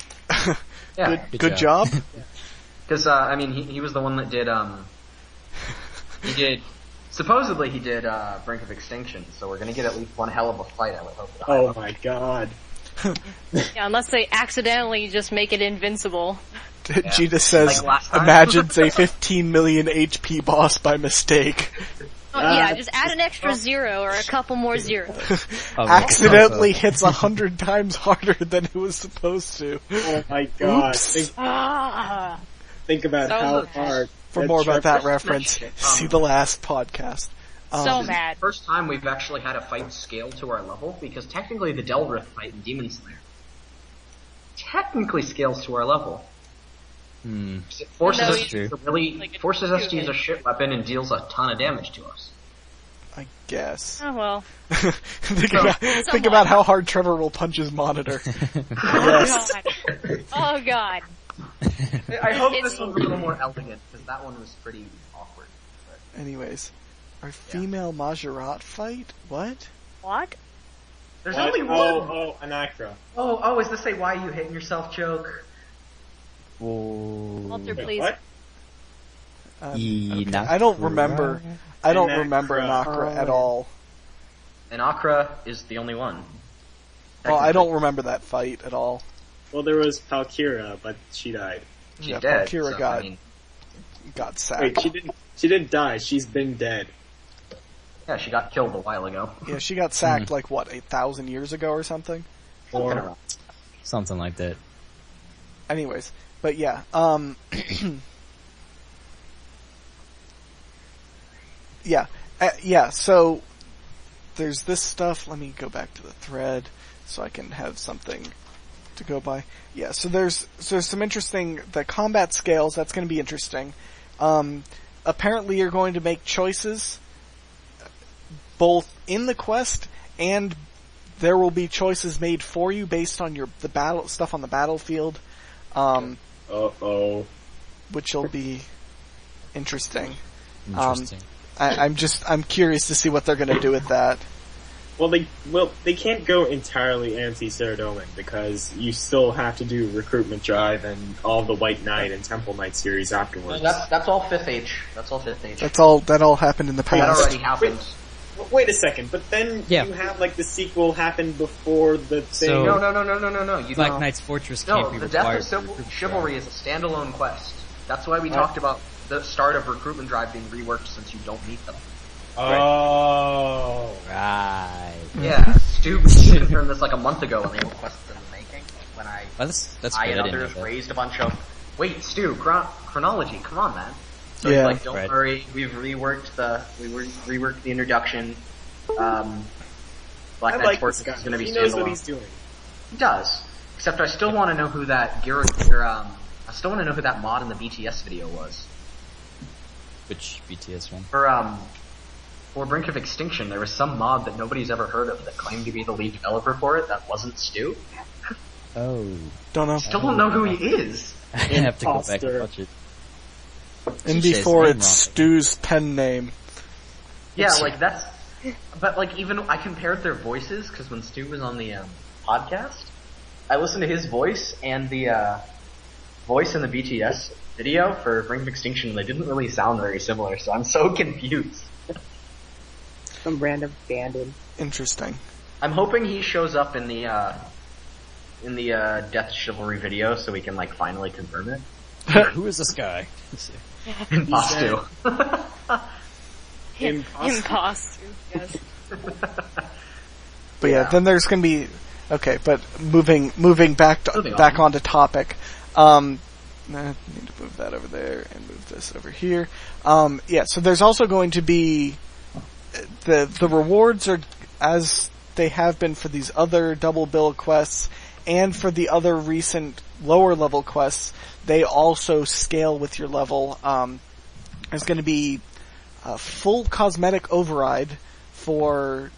Yeah, Good job. because I mean, he was the one that did. Supposedly he did Brink of Extinction, so we're gonna get at least one hell of a fight. I would hope. Oh my god. Yeah, unless they accidentally just make it invincible. Gita says, Like last time. imagines a 15 million HP boss by mistake. Oh, yeah, just add an extra zero or a couple more zeros. Accidentally hits 100 times harder than it was supposed to. Oh my god. Oops. Think about So how much. hard. For more about that Just reference, mention it. see the last podcast. So mad. First time we've actually had a fight scale to our level, because technically the Delrith fight in Demon Slayer technically scales to our level. It forces No, us it's to like a forces us to two use a hit. shit weapon and deals a ton of damage to us. I guess. Oh well. think about how hard Trevor will punch his monitor. Oh god. Oh god. I hope It's- this one's a little more elegant, because that one was pretty awkward. But Anyways, our female Majorat fight? What? What? there's What? only one! Oh, Anakra. Oh, is this a why you hitting yourself joke? Walter, Wait, please. what? Okay. I don't remember. I don't remember Anakra. Anakra at all. And Akra is the only one. Well, I don't remember that fight at all. Well, there was Palkyra, but she died. She's Yeah, dead. Valkyra so, got I mean, got sacked. Wait, she didn't die. She's been dead. yeah, she got killed a while ago. Yeah, she got sacked like what, 8,000 years ago or something. Or Something like that. Anyways, but yeah, yeah. So there's this stuff. Let me go back to the thread so I can have something to go by. Yeah. So there's some interesting the combat scales. That's going to be interesting. Apparently, you're going to make choices both in the quest and there will be choices made for you based on the battle stuff on the battlefield. Which will be interesting. Interesting. I'm curious to see what they're going to do with that. They can't go entirely anti-Ceredomin because you still have to do Recruitment Drive and all the White Knight and Temple Knight series afterwards. That's all 5th H. That's all 5th H. That all happened in the past. That already happened. Wait a second, but then you have the sequel happen before the thing. So- No. Black Knight's Fortress No, can't be the Death required. of Chivalry is a standalone quest. That's why we talked about the start of Recruitment Drive being reworked since you don't meet them. Oh. Right. Yeah, Stu confirmed this like a month ago when they were quests in the making. When That's I good. and I didn't know others that. raised a bunch of... Wait, Stu, chronology, come on, man. So Yeah. he's like, don't Right. worry, we've reworked the introduction. Black I Knight's like Fortress this guy. is going to be He knows what standalone. he's doing. He does. Except I still want to know who that I still want to know who that mod in the BTS video was. Which BTS one? For Brink of Extinction, there was some mod that nobody's ever heard of that claimed to be the lead developer for it that wasn't Stu. Oh. Don't know. Still don't know who he is. I have to go back and Imposter. watch it. In Say his before name it's wrong. Stu's pen name. Yeah, that's... But even I compared their voices, because when Stu was on the podcast, I listened to his voice and the voice in the BTS video for Brink of Extinction, and they didn't really sound very similar, so I'm so confused. Some random stand-in. Interesting. I'm hoping he shows up in the Death Chivalry video so we can finally confirm it. Who is this guy? Impostu. Imposter. Yes. But yeah, then there's gonna be but moving back Moving back on. onto topic. I need to move that over there and move this over here. So there's also going to be the rewards are as they have been for these other double bill quests and for the other recent lower level quests. They also scale with your level. There's going to be a full cosmetic override for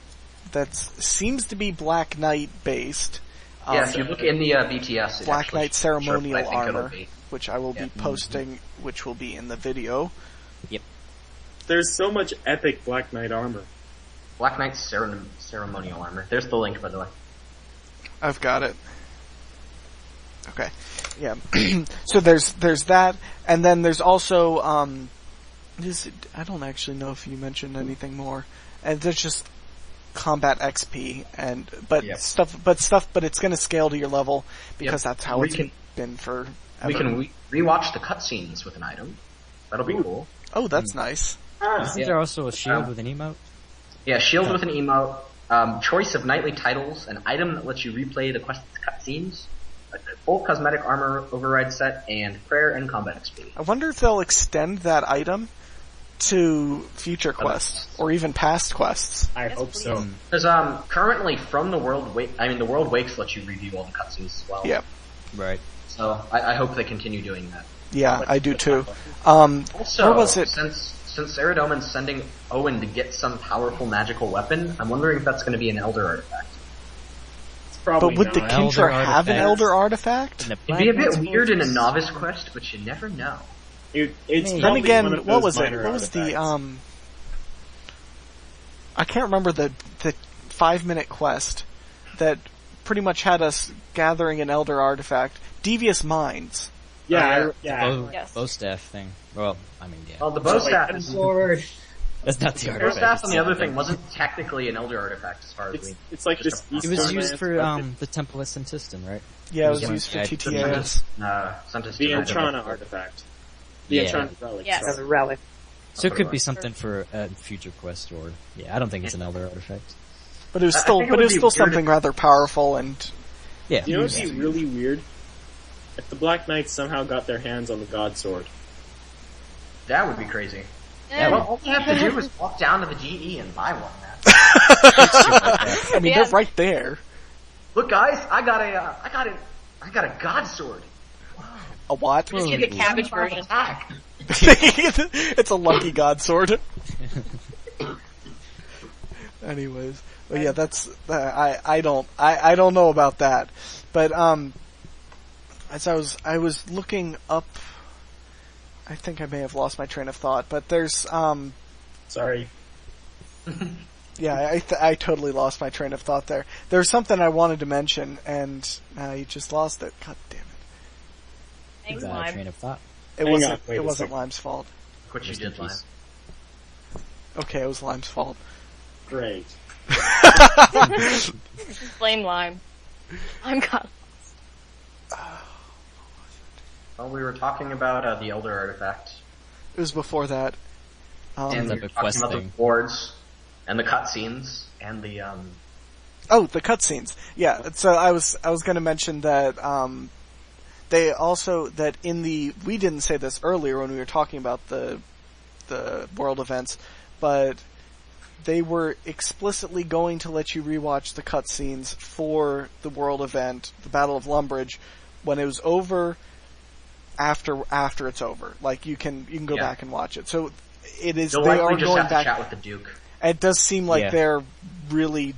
that seems to be Black Knight based. Yeah, if you look in the BTS, it Black actually Knight shows what ceremonial I think it'll armor, be. which I will be posting, which will be in the video. Yep. There's so much epic Black Knight armor. Black Knight ceremonial armor. There's the link, by the way. I've got it. Okay. Yeah. So there's that, and then there's also I don't actually know if you mentioned anything more. And there's just combat XP but it's going to scale to your level because that's how it's been for. We can rewatch the cutscenes with an item. That'll be cool. Oh, that's nice. Isn't there also a shield with an emote? Yeah, shield with an emote, choice of knightly titles, an item that lets you replay the quest cutscenes, a full cosmetic armor override set, and prayer and combat XP. I wonder if they'll extend that item to future quests or even past quests. I hope so. Because currently from the World the World Wakes lets you review all the cutscenes as well. Yeah. Right. So I hope they continue doing that. Yeah, I do too. Also, where was it? Since Ceredomin's sending Owen to get some powerful magical weapon, I'm wondering if that's going to be an Elder artifact. It's probably But would the not. Kintra have an artifact. Elder artifact? And It'd be a bit Knight's weird in a Fortress. novice quest, but you never know. It's Then Then probably again, one of what those was it? minor What was the artifacts. I can't remember the 5-minute quest that pretty much had us gathering an Elder artifact. Devious Minds. Yeah, Yes. Bow staff thing. Well, I mean, yeah. Well, the bow staff is... Sword. That's not the Bow artifact. staff on the it's other something. thing wasn't technically an Elder artifact as far as we... It's like this. It was Eastern used Lands for weapon. the Temple of Sentiston, right? Yeah, it was Yeah. used for Yeah, TTAS. Sentis The Divide. Entrana artifact. The Yeah. Entrana relic. Yes. As a relic. So it could be something for a future quest, or I don't think it's an Elder artifact. But it was I still, think it but would it was be still weird something if- rather powerful and Yeah. You know what'd be really weird? If the Black Knights somehow got their hands on the God Sword. That would be crazy. Yeah. Well, all you have to do is walk down to the GE and buy one, man. I mean, Yeah. they're right there. Look, guys, I got a God sword. A what? Just get the cabbage version. Attack. It's a lucky God sword. Anyways, but yeah, that's I don't know about that, but as I was looking up, I think I may have lost my train of thought, but there's Sorry. Yeah, I totally lost my train of thought there. There was something I wanted to mention, and you just lost it. God damn it. Thanks, Train Lime. of thought. It Hang wasn't. on, wait It a wasn't second. Lime's fault. What you Rest in did, Lime. peace. Okay, it was Lime's fault. Great. Blame Lime. I'm gone. Well, we were talking about the Elder Artifact, It was before that. and like we were a talking quest about the thing. boards, and the cutscenes, and the Oh, the cutscenes. Yeah. So I was going to mention that they also that in the we didn't say this earlier when we were talking about the world events, but they were explicitly going to let you rewatch the cutscenes for the world event, the Battle of Lumbridge, when it was over. After it's over, like you can go Yeah. back and watch it. So it is. you'll They likely are just going have to back. chat with the Duke. It does seem like Yeah. they're really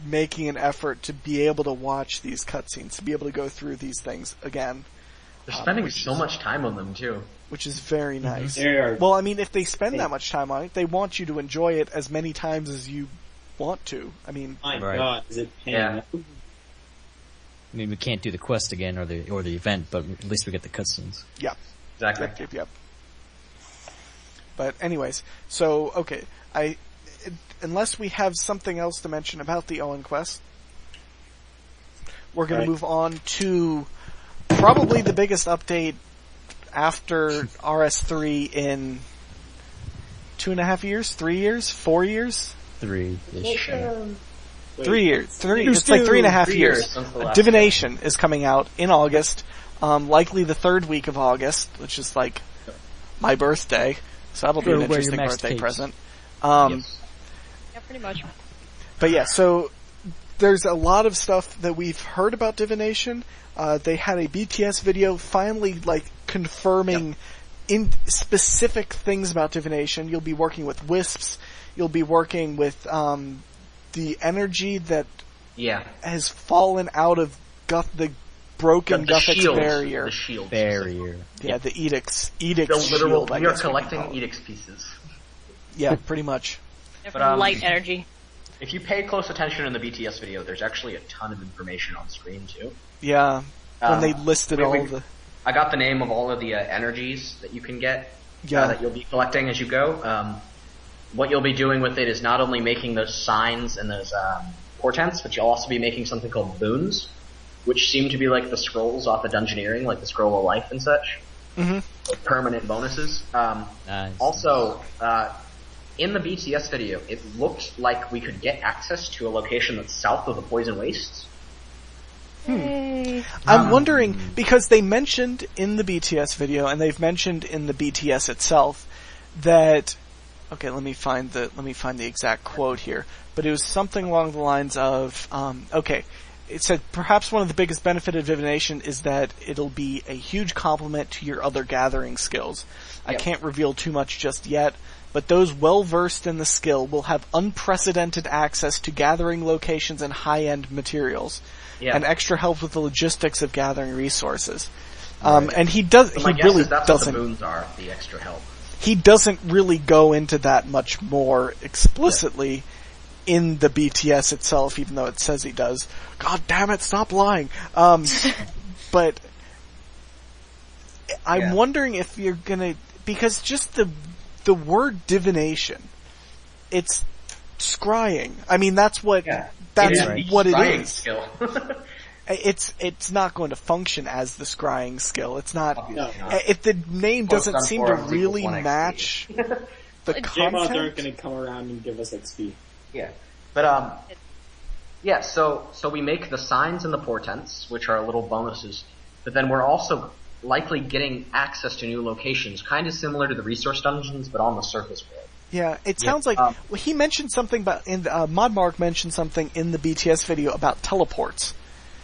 making an effort to be able to watch these cutscenes, to be able to go through these things again, They're spending which so is- much time on them too. which is very nice. They are. Well, I mean, if they spend that much time on it, they want you to enjoy it as many times as you want to. I mean, My Right. God, is it paying? Yeah. I mean, we can't do the quest again or the event, but at least we get the cutscenes. yeah. Exactly. Yep. But anyways, so, okay, unless we have something else to mention about the Owen quest, we're gonna Right. move on to probably the biggest update after RS3 in 2.5 years, 3 years, 4 years? 3-ish. Wait, 3 years. It's like 3.5 3 years. years since the last Divination is coming out in August, likely the third week of August, which is like my birthday, so that'll be Go an wear your interesting Max birthday Capes. present. Yes. Yeah, pretty much. But yeah, so there's a lot of stuff that we've heard about Divination. They had a BTS video finally like confirming in specific things about Divination. You'll be working with wisps. You'll be working with the energy that Yeah. has fallen out of the broken The Guthix shields. barrier. The shields. Barrier. Yeah, the edicts The literal. shield. I We are guess we can collecting call it. edicts pieces. Yeah, pretty much. Definitely light energy. If you pay close attention in the BTS video, there's actually a ton of information on screen too. Yeah, when they listed we- all we- the I got the name of all of the energies that you can get, Yeah. that you'll be collecting as you go. What you'll be doing with it is not only making those signs and those portents, but you'll also be making something called boons, which seem to be like the scrolls off of Dungeoneering, like the Scroll of Life and such. Mm-hmm. Like permanent bonuses. Nice. Also, in the BTS video, it looked like we could get access to a location that's south of the Poison Wastes. Yay. I'm wondering, because they mentioned in the BTS video, and they've mentioned in the BTS itself, that, okay, let me find the exact quote here, but it was something along the lines of, okay, it said, perhaps one of the biggest benefit of Divination is that it'll be a huge complement to your other gathering skills. I Yep. can't reveal too much just yet, but those well-versed in the skill will have unprecedented access to gathering locations and high-end materials. Yeah. And extra help with the logistics of gathering resources. And he does. So my He guess really is that's what the doesn't. boons are, the extra help. He doesn't really go into that much more explicitly in the BTS itself, even though it says he does. God damn it! Stop lying. But I'm Yeah. wondering if you're gonna, because just the word divination, it's scrying. I mean, that's what. Yeah. That's It is the what it scrying is. Skill. It's not going to function as the scrying skill. It's not. Obviously not. If the name Post doesn't on seem to forums equals really 1 XP. match the Jmods aren't content. going to come around and give us XP. Yeah, but yeah. So we make the signs and the portents, which are little bonuses. But then we're also likely getting access to new locations, kind of similar to the resource dungeons, but on the surface world. Yeah, it sounds like well, he mentioned something about in Modmark mentioned something in the BTS video about teleports.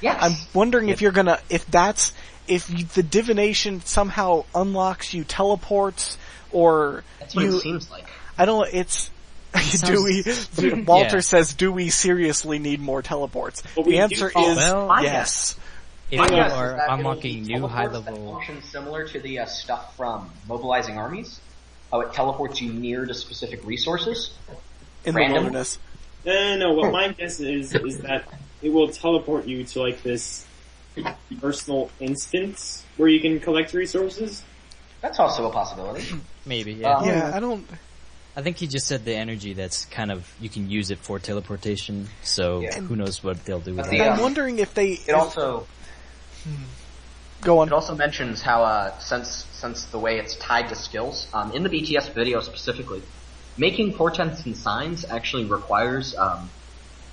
Yes. I'm wondering if you're gonna if the divination somehow unlocks you teleports or That's what you. it seems like. I don't. It's. Do we? Walter says, "Do we seriously need more teleports?" Well, we The do answer call- is Well, my yes. If My you guess is are that it'll unlocking be new high teleports that level, function similar to the stuff from mobilizing armies. How it teleports you near to specific resources. In Random. the wilderness. No, what my guess is that it will teleport you to like this personal instance where you can collect resources. That's also a possibility. Maybe, yeah. Yeah, I think he just said the energy that's kind of, you can use it for teleportation, so who knows what they'll do with But it. I'm wondering if they... It also Go on. It also mentions how since the way it's tied to skills, in the BTS video specifically, making portents and signs actually requires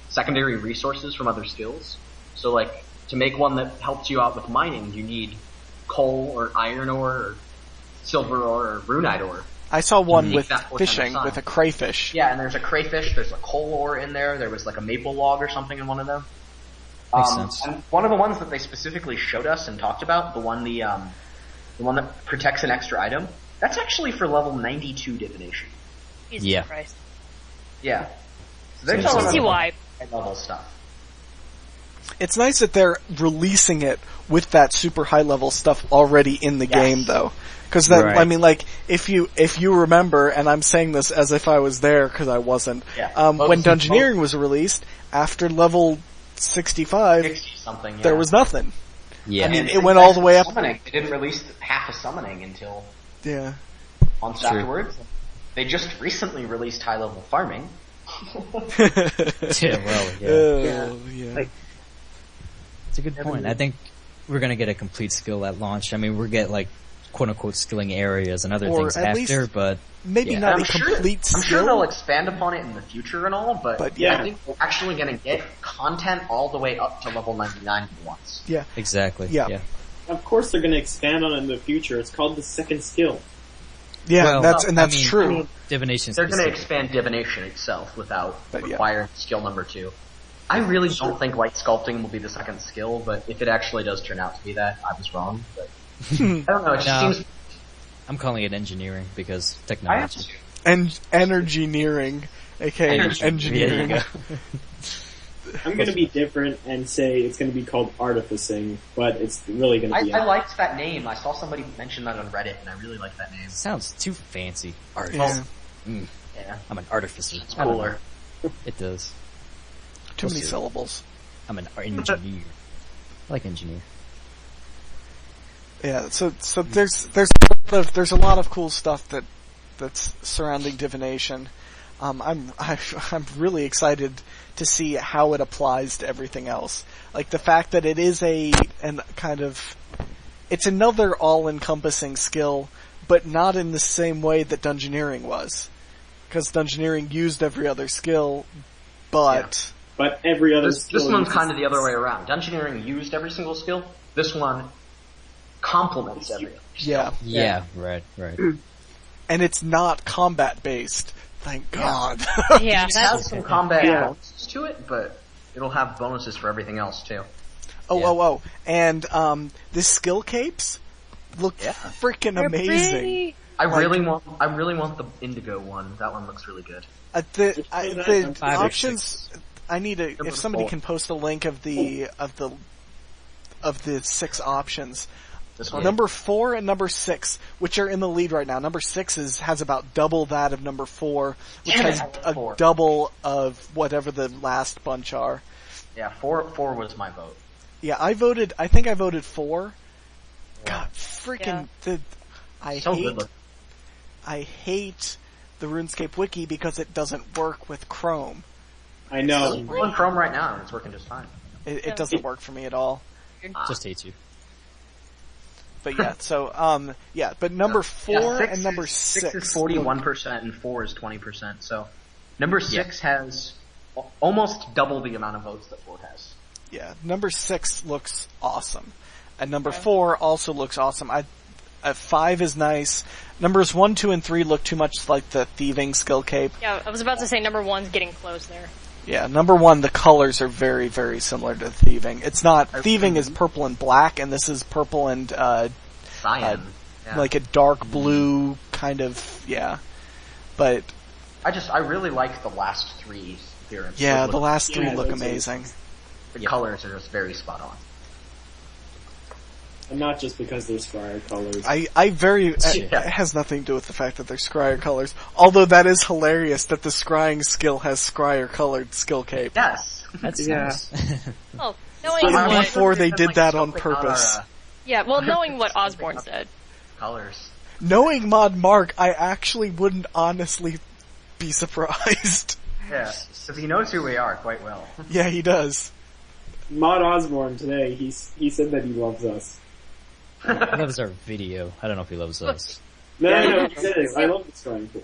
secondary resources from other skills. So like to make one that helps you out with mining, you need coal or iron ore or silver ore or runite ore. I saw one Make with that portent fishing, sign. with a crayfish. Yeah, and there's a crayfish, there's a coal ore in there, there was like a maple log or something in one of them. Makes sense. And one of the ones that they specifically showed us and talked about, the one that protects an extra item, that's actually for level 92 divination. Jesus Yeah. Christ. Yeah. So they're So talking See about why. high level stuff. It's nice that they're releasing it with that super high level stuff already in the Yes. game, though. Because then, Right. I mean, like, if you remember, and I'm saying this as if I was there because I wasn't, Yeah. when Dungeoneering was released, after level 65, 60 something, yeah. there was nothing. Yeah. I mean, And it went all the way up. Summoning. They didn't release half of summoning until Yeah. months True. afterwards. They just recently released high level farming. Yeah, well, yeah. Yeah. Like, It's a good point. I think we're gonna get a complete skill at launch. I mean, we'll get like quote unquote skilling areas and other Or things at after, least- but Maybe Yeah. not I'm a sure, complete I'm skill. sure they'll expand upon it in the future and all, but yeah. I think we're actually going to get content all the way up to level 99 for once. Yeah. exactly. Yeah. Yeah. Of course they're going to expand on it in the future. It's called the second skill. Yeah, Well, that's I mean, true. Divination. They're going to specific. expand divination itself without But yeah. requiring skill number 2. I really don't think light sculpting will be the second skill, but if it actually does turn out to be that, I was wrong. But I don't know, it just No. seems... I'm calling it engineering because I technology. have to. And energy-neering, aka engineering. There I'm going to be different and say it's going to be called artificing, but it's really going to be... I liked that name. I saw somebody mention that on Reddit, and I really like that name. Sounds too fancy. Art. Yeah. Yeah, I'm an artificer. it's I don't cooler. know. It does. Too many see. syllables. I'm an engineer. I like engineer. Yeah, so there's a lot of cool stuff that's surrounding divination. I'm really excited to see how it applies to everything else. Like the fact that it is it's another all-encompassing skill, but not in the same way that Dungeoneering was. Because Dungeoneering used every other skill, but... But every other skill... This one's uses- kind of the other way around. Dungeoneering used every single skill. This one complements every other skill. Yeah. Yeah. Right. And it's not combat-based. Thank God. Yeah, It that's has some combat Yeah. bonuses to it, but it'll have bonuses for everything else too. Oh. And, the skill capes look freaking they're amazing. pretty. I really want the indigo one. That one looks really good. The Five or options, I need to, if somebody can post a link of the 6 options. This one. Number 4 and number 6, which are in the lead right now. Number 6 has about double that of number 4, which Damn it, has I want a 4. double of whatever the last bunch are. Yeah, 4 was my vote. Yeah, I think I voted 4. God, freaking, I So hate, good looking. I hate the RuneScape wiki because it doesn't work with Chrome. I know. We're on Chrome right now, and it's working just fine. It doesn't work for me at all. Just hate you. But yeah, so, but number 4 and number 6. 6 is 41% and 4 is 20%. So number 6 has almost double the amount of votes that 4 has. Yeah, number 6 looks awesome. And number 4 also looks awesome. 5 is nice. Numbers 1, 2, and 3 look too much like the thieving skill cape. Yeah, I was about to say number 1's getting close there. Yeah, number 1, the colors are very, very similar to thieving. It's not, thieving is purple and black, and this is purple and, Cyan. Yeah. like a dark blue kind of, yeah. But, I really like the last 3 appearances. yeah, the last 3 Yeah, look those are- amazing. The colors are just very spot on. And not just because they're Scryer colors. It has nothing to do with the fact that they're Scryer colors. Although that is hilarious that the scrying skill has Scryer colored skill cape. Yes. That's nice. Oh, knowing what... Before they did that on purpose. Yeah, well, knowing what Osborne said. Colors. Knowing Mod Mark, I actually wouldn't honestly be surprised. Yeah, because he knows who we are quite well. Yeah, he does. Mod Osborne today, he said that he loves us. He loves our video. I don't know if he loves us. No, he said it. I love the Scrying pool.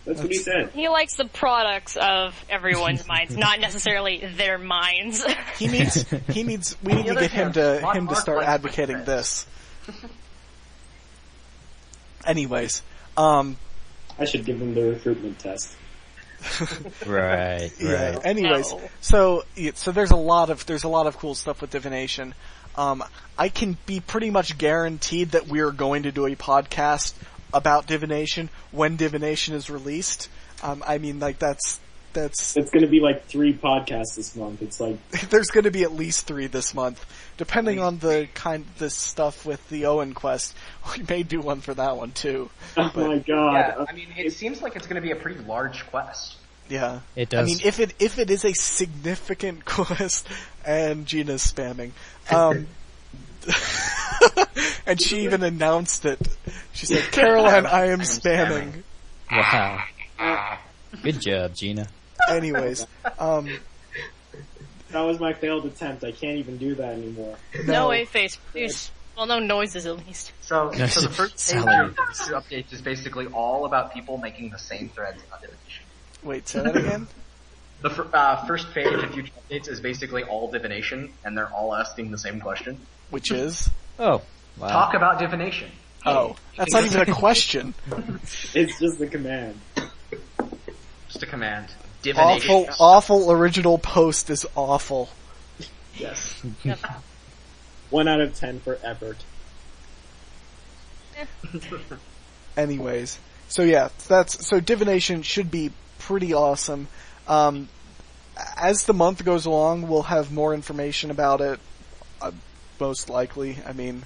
That's what he said. He likes the products of everyone's minds, not necessarily their minds. We need to get him to start advocating this. Anyways, I should give him the recruitment test. Right. Yeah. Anyways, No. so there's a lot of cool stuff with divination. I can be pretty much guaranteed that we are going to do a podcast about divination when divination is released. I mean, like that's. It's going to be like 3 podcasts this month. It's like there's going to be at least 3 this month, depending on the stuff with the Owen quest. We may do one for that one too. Oh my god! Yeah, I mean, it seems like it's going to be a pretty large quest. Yeah, it does. I mean, if it is a significant quest, and Gina's spamming, and she even announced it. She said, "Caroline, I am spamming." Wow. Good job, Gina. Anyways, that was my failed attempt. I can't even do that anymore. No way, face. Well, no noises at least. So the first page of this update is basically all about people making the same threads about divination. Wait, say that again? The first page of future updates is basically all divination, and they're all asking the same question. Which is? Oh, wow. Talk about divination. Oh, that's not even a question. It's just a command. Just a command. Divination. Awful original post is awful. Yes. 1 out of 10 for Everett. Anyways, so yeah, so divination should be pretty awesome. As the month goes along, we'll have more information about it. Most likely, I mean,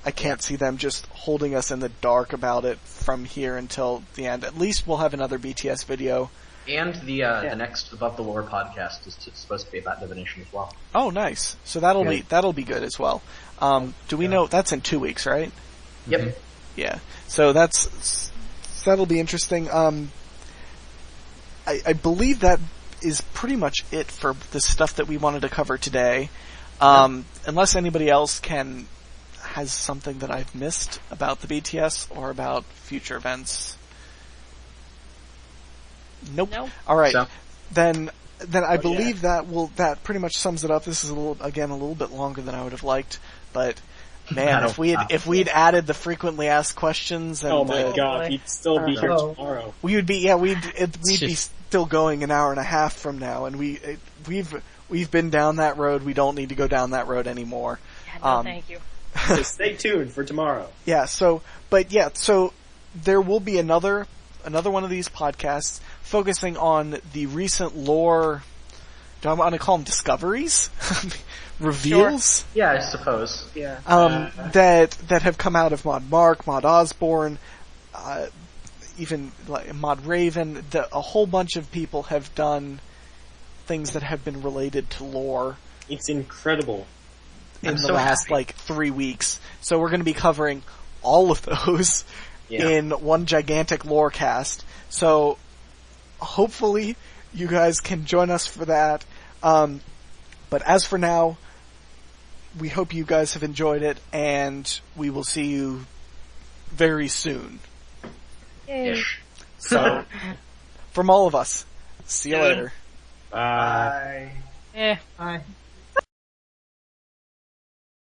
I can't see them just holding us in the dark about it from here until the end. At least we'll have another BTS video. And the next Above the Lore podcast is supposed to be about divination as well. Oh, nice. So that'll be good as well. Do we know that's in 2 weeks, right? Yep. Yeah. So that'll be interesting. I believe that is pretty much it for the stuff that we wanted to cover today. Unless anybody else has something that I've missed about the BTS or about future events. Nope. All right. So. Then I believe that pretty much sums it up. This is a little bit longer than I would have liked, but man, if we'd added the frequently asked questions and oh my god, he'd still be here tomorrow. We'd be still going an hour and a half from now, and we've been down that road. We don't need to go down that road anymore. Yeah, no, thank you. So stay tuned for tomorrow. Yeah. So there will be another one of these podcasts focusing on the recent lore. Do I want to call them discoveries? Reveals? Sure. Yeah, I suppose. Yeah. That have come out of Mod Mark, Mod Osborne, even like Mod Raven. A whole bunch of people have done things that have been related to lore. It's incredible. In the last 3 weeks. So we're going to be covering all of those in one gigantic lore cast. So hopefully you guys can join us for that. But as for now, we hope you guys have enjoyed it, and we will see you very soon. Yay. So, from all of us, see you later. Bye. Bye.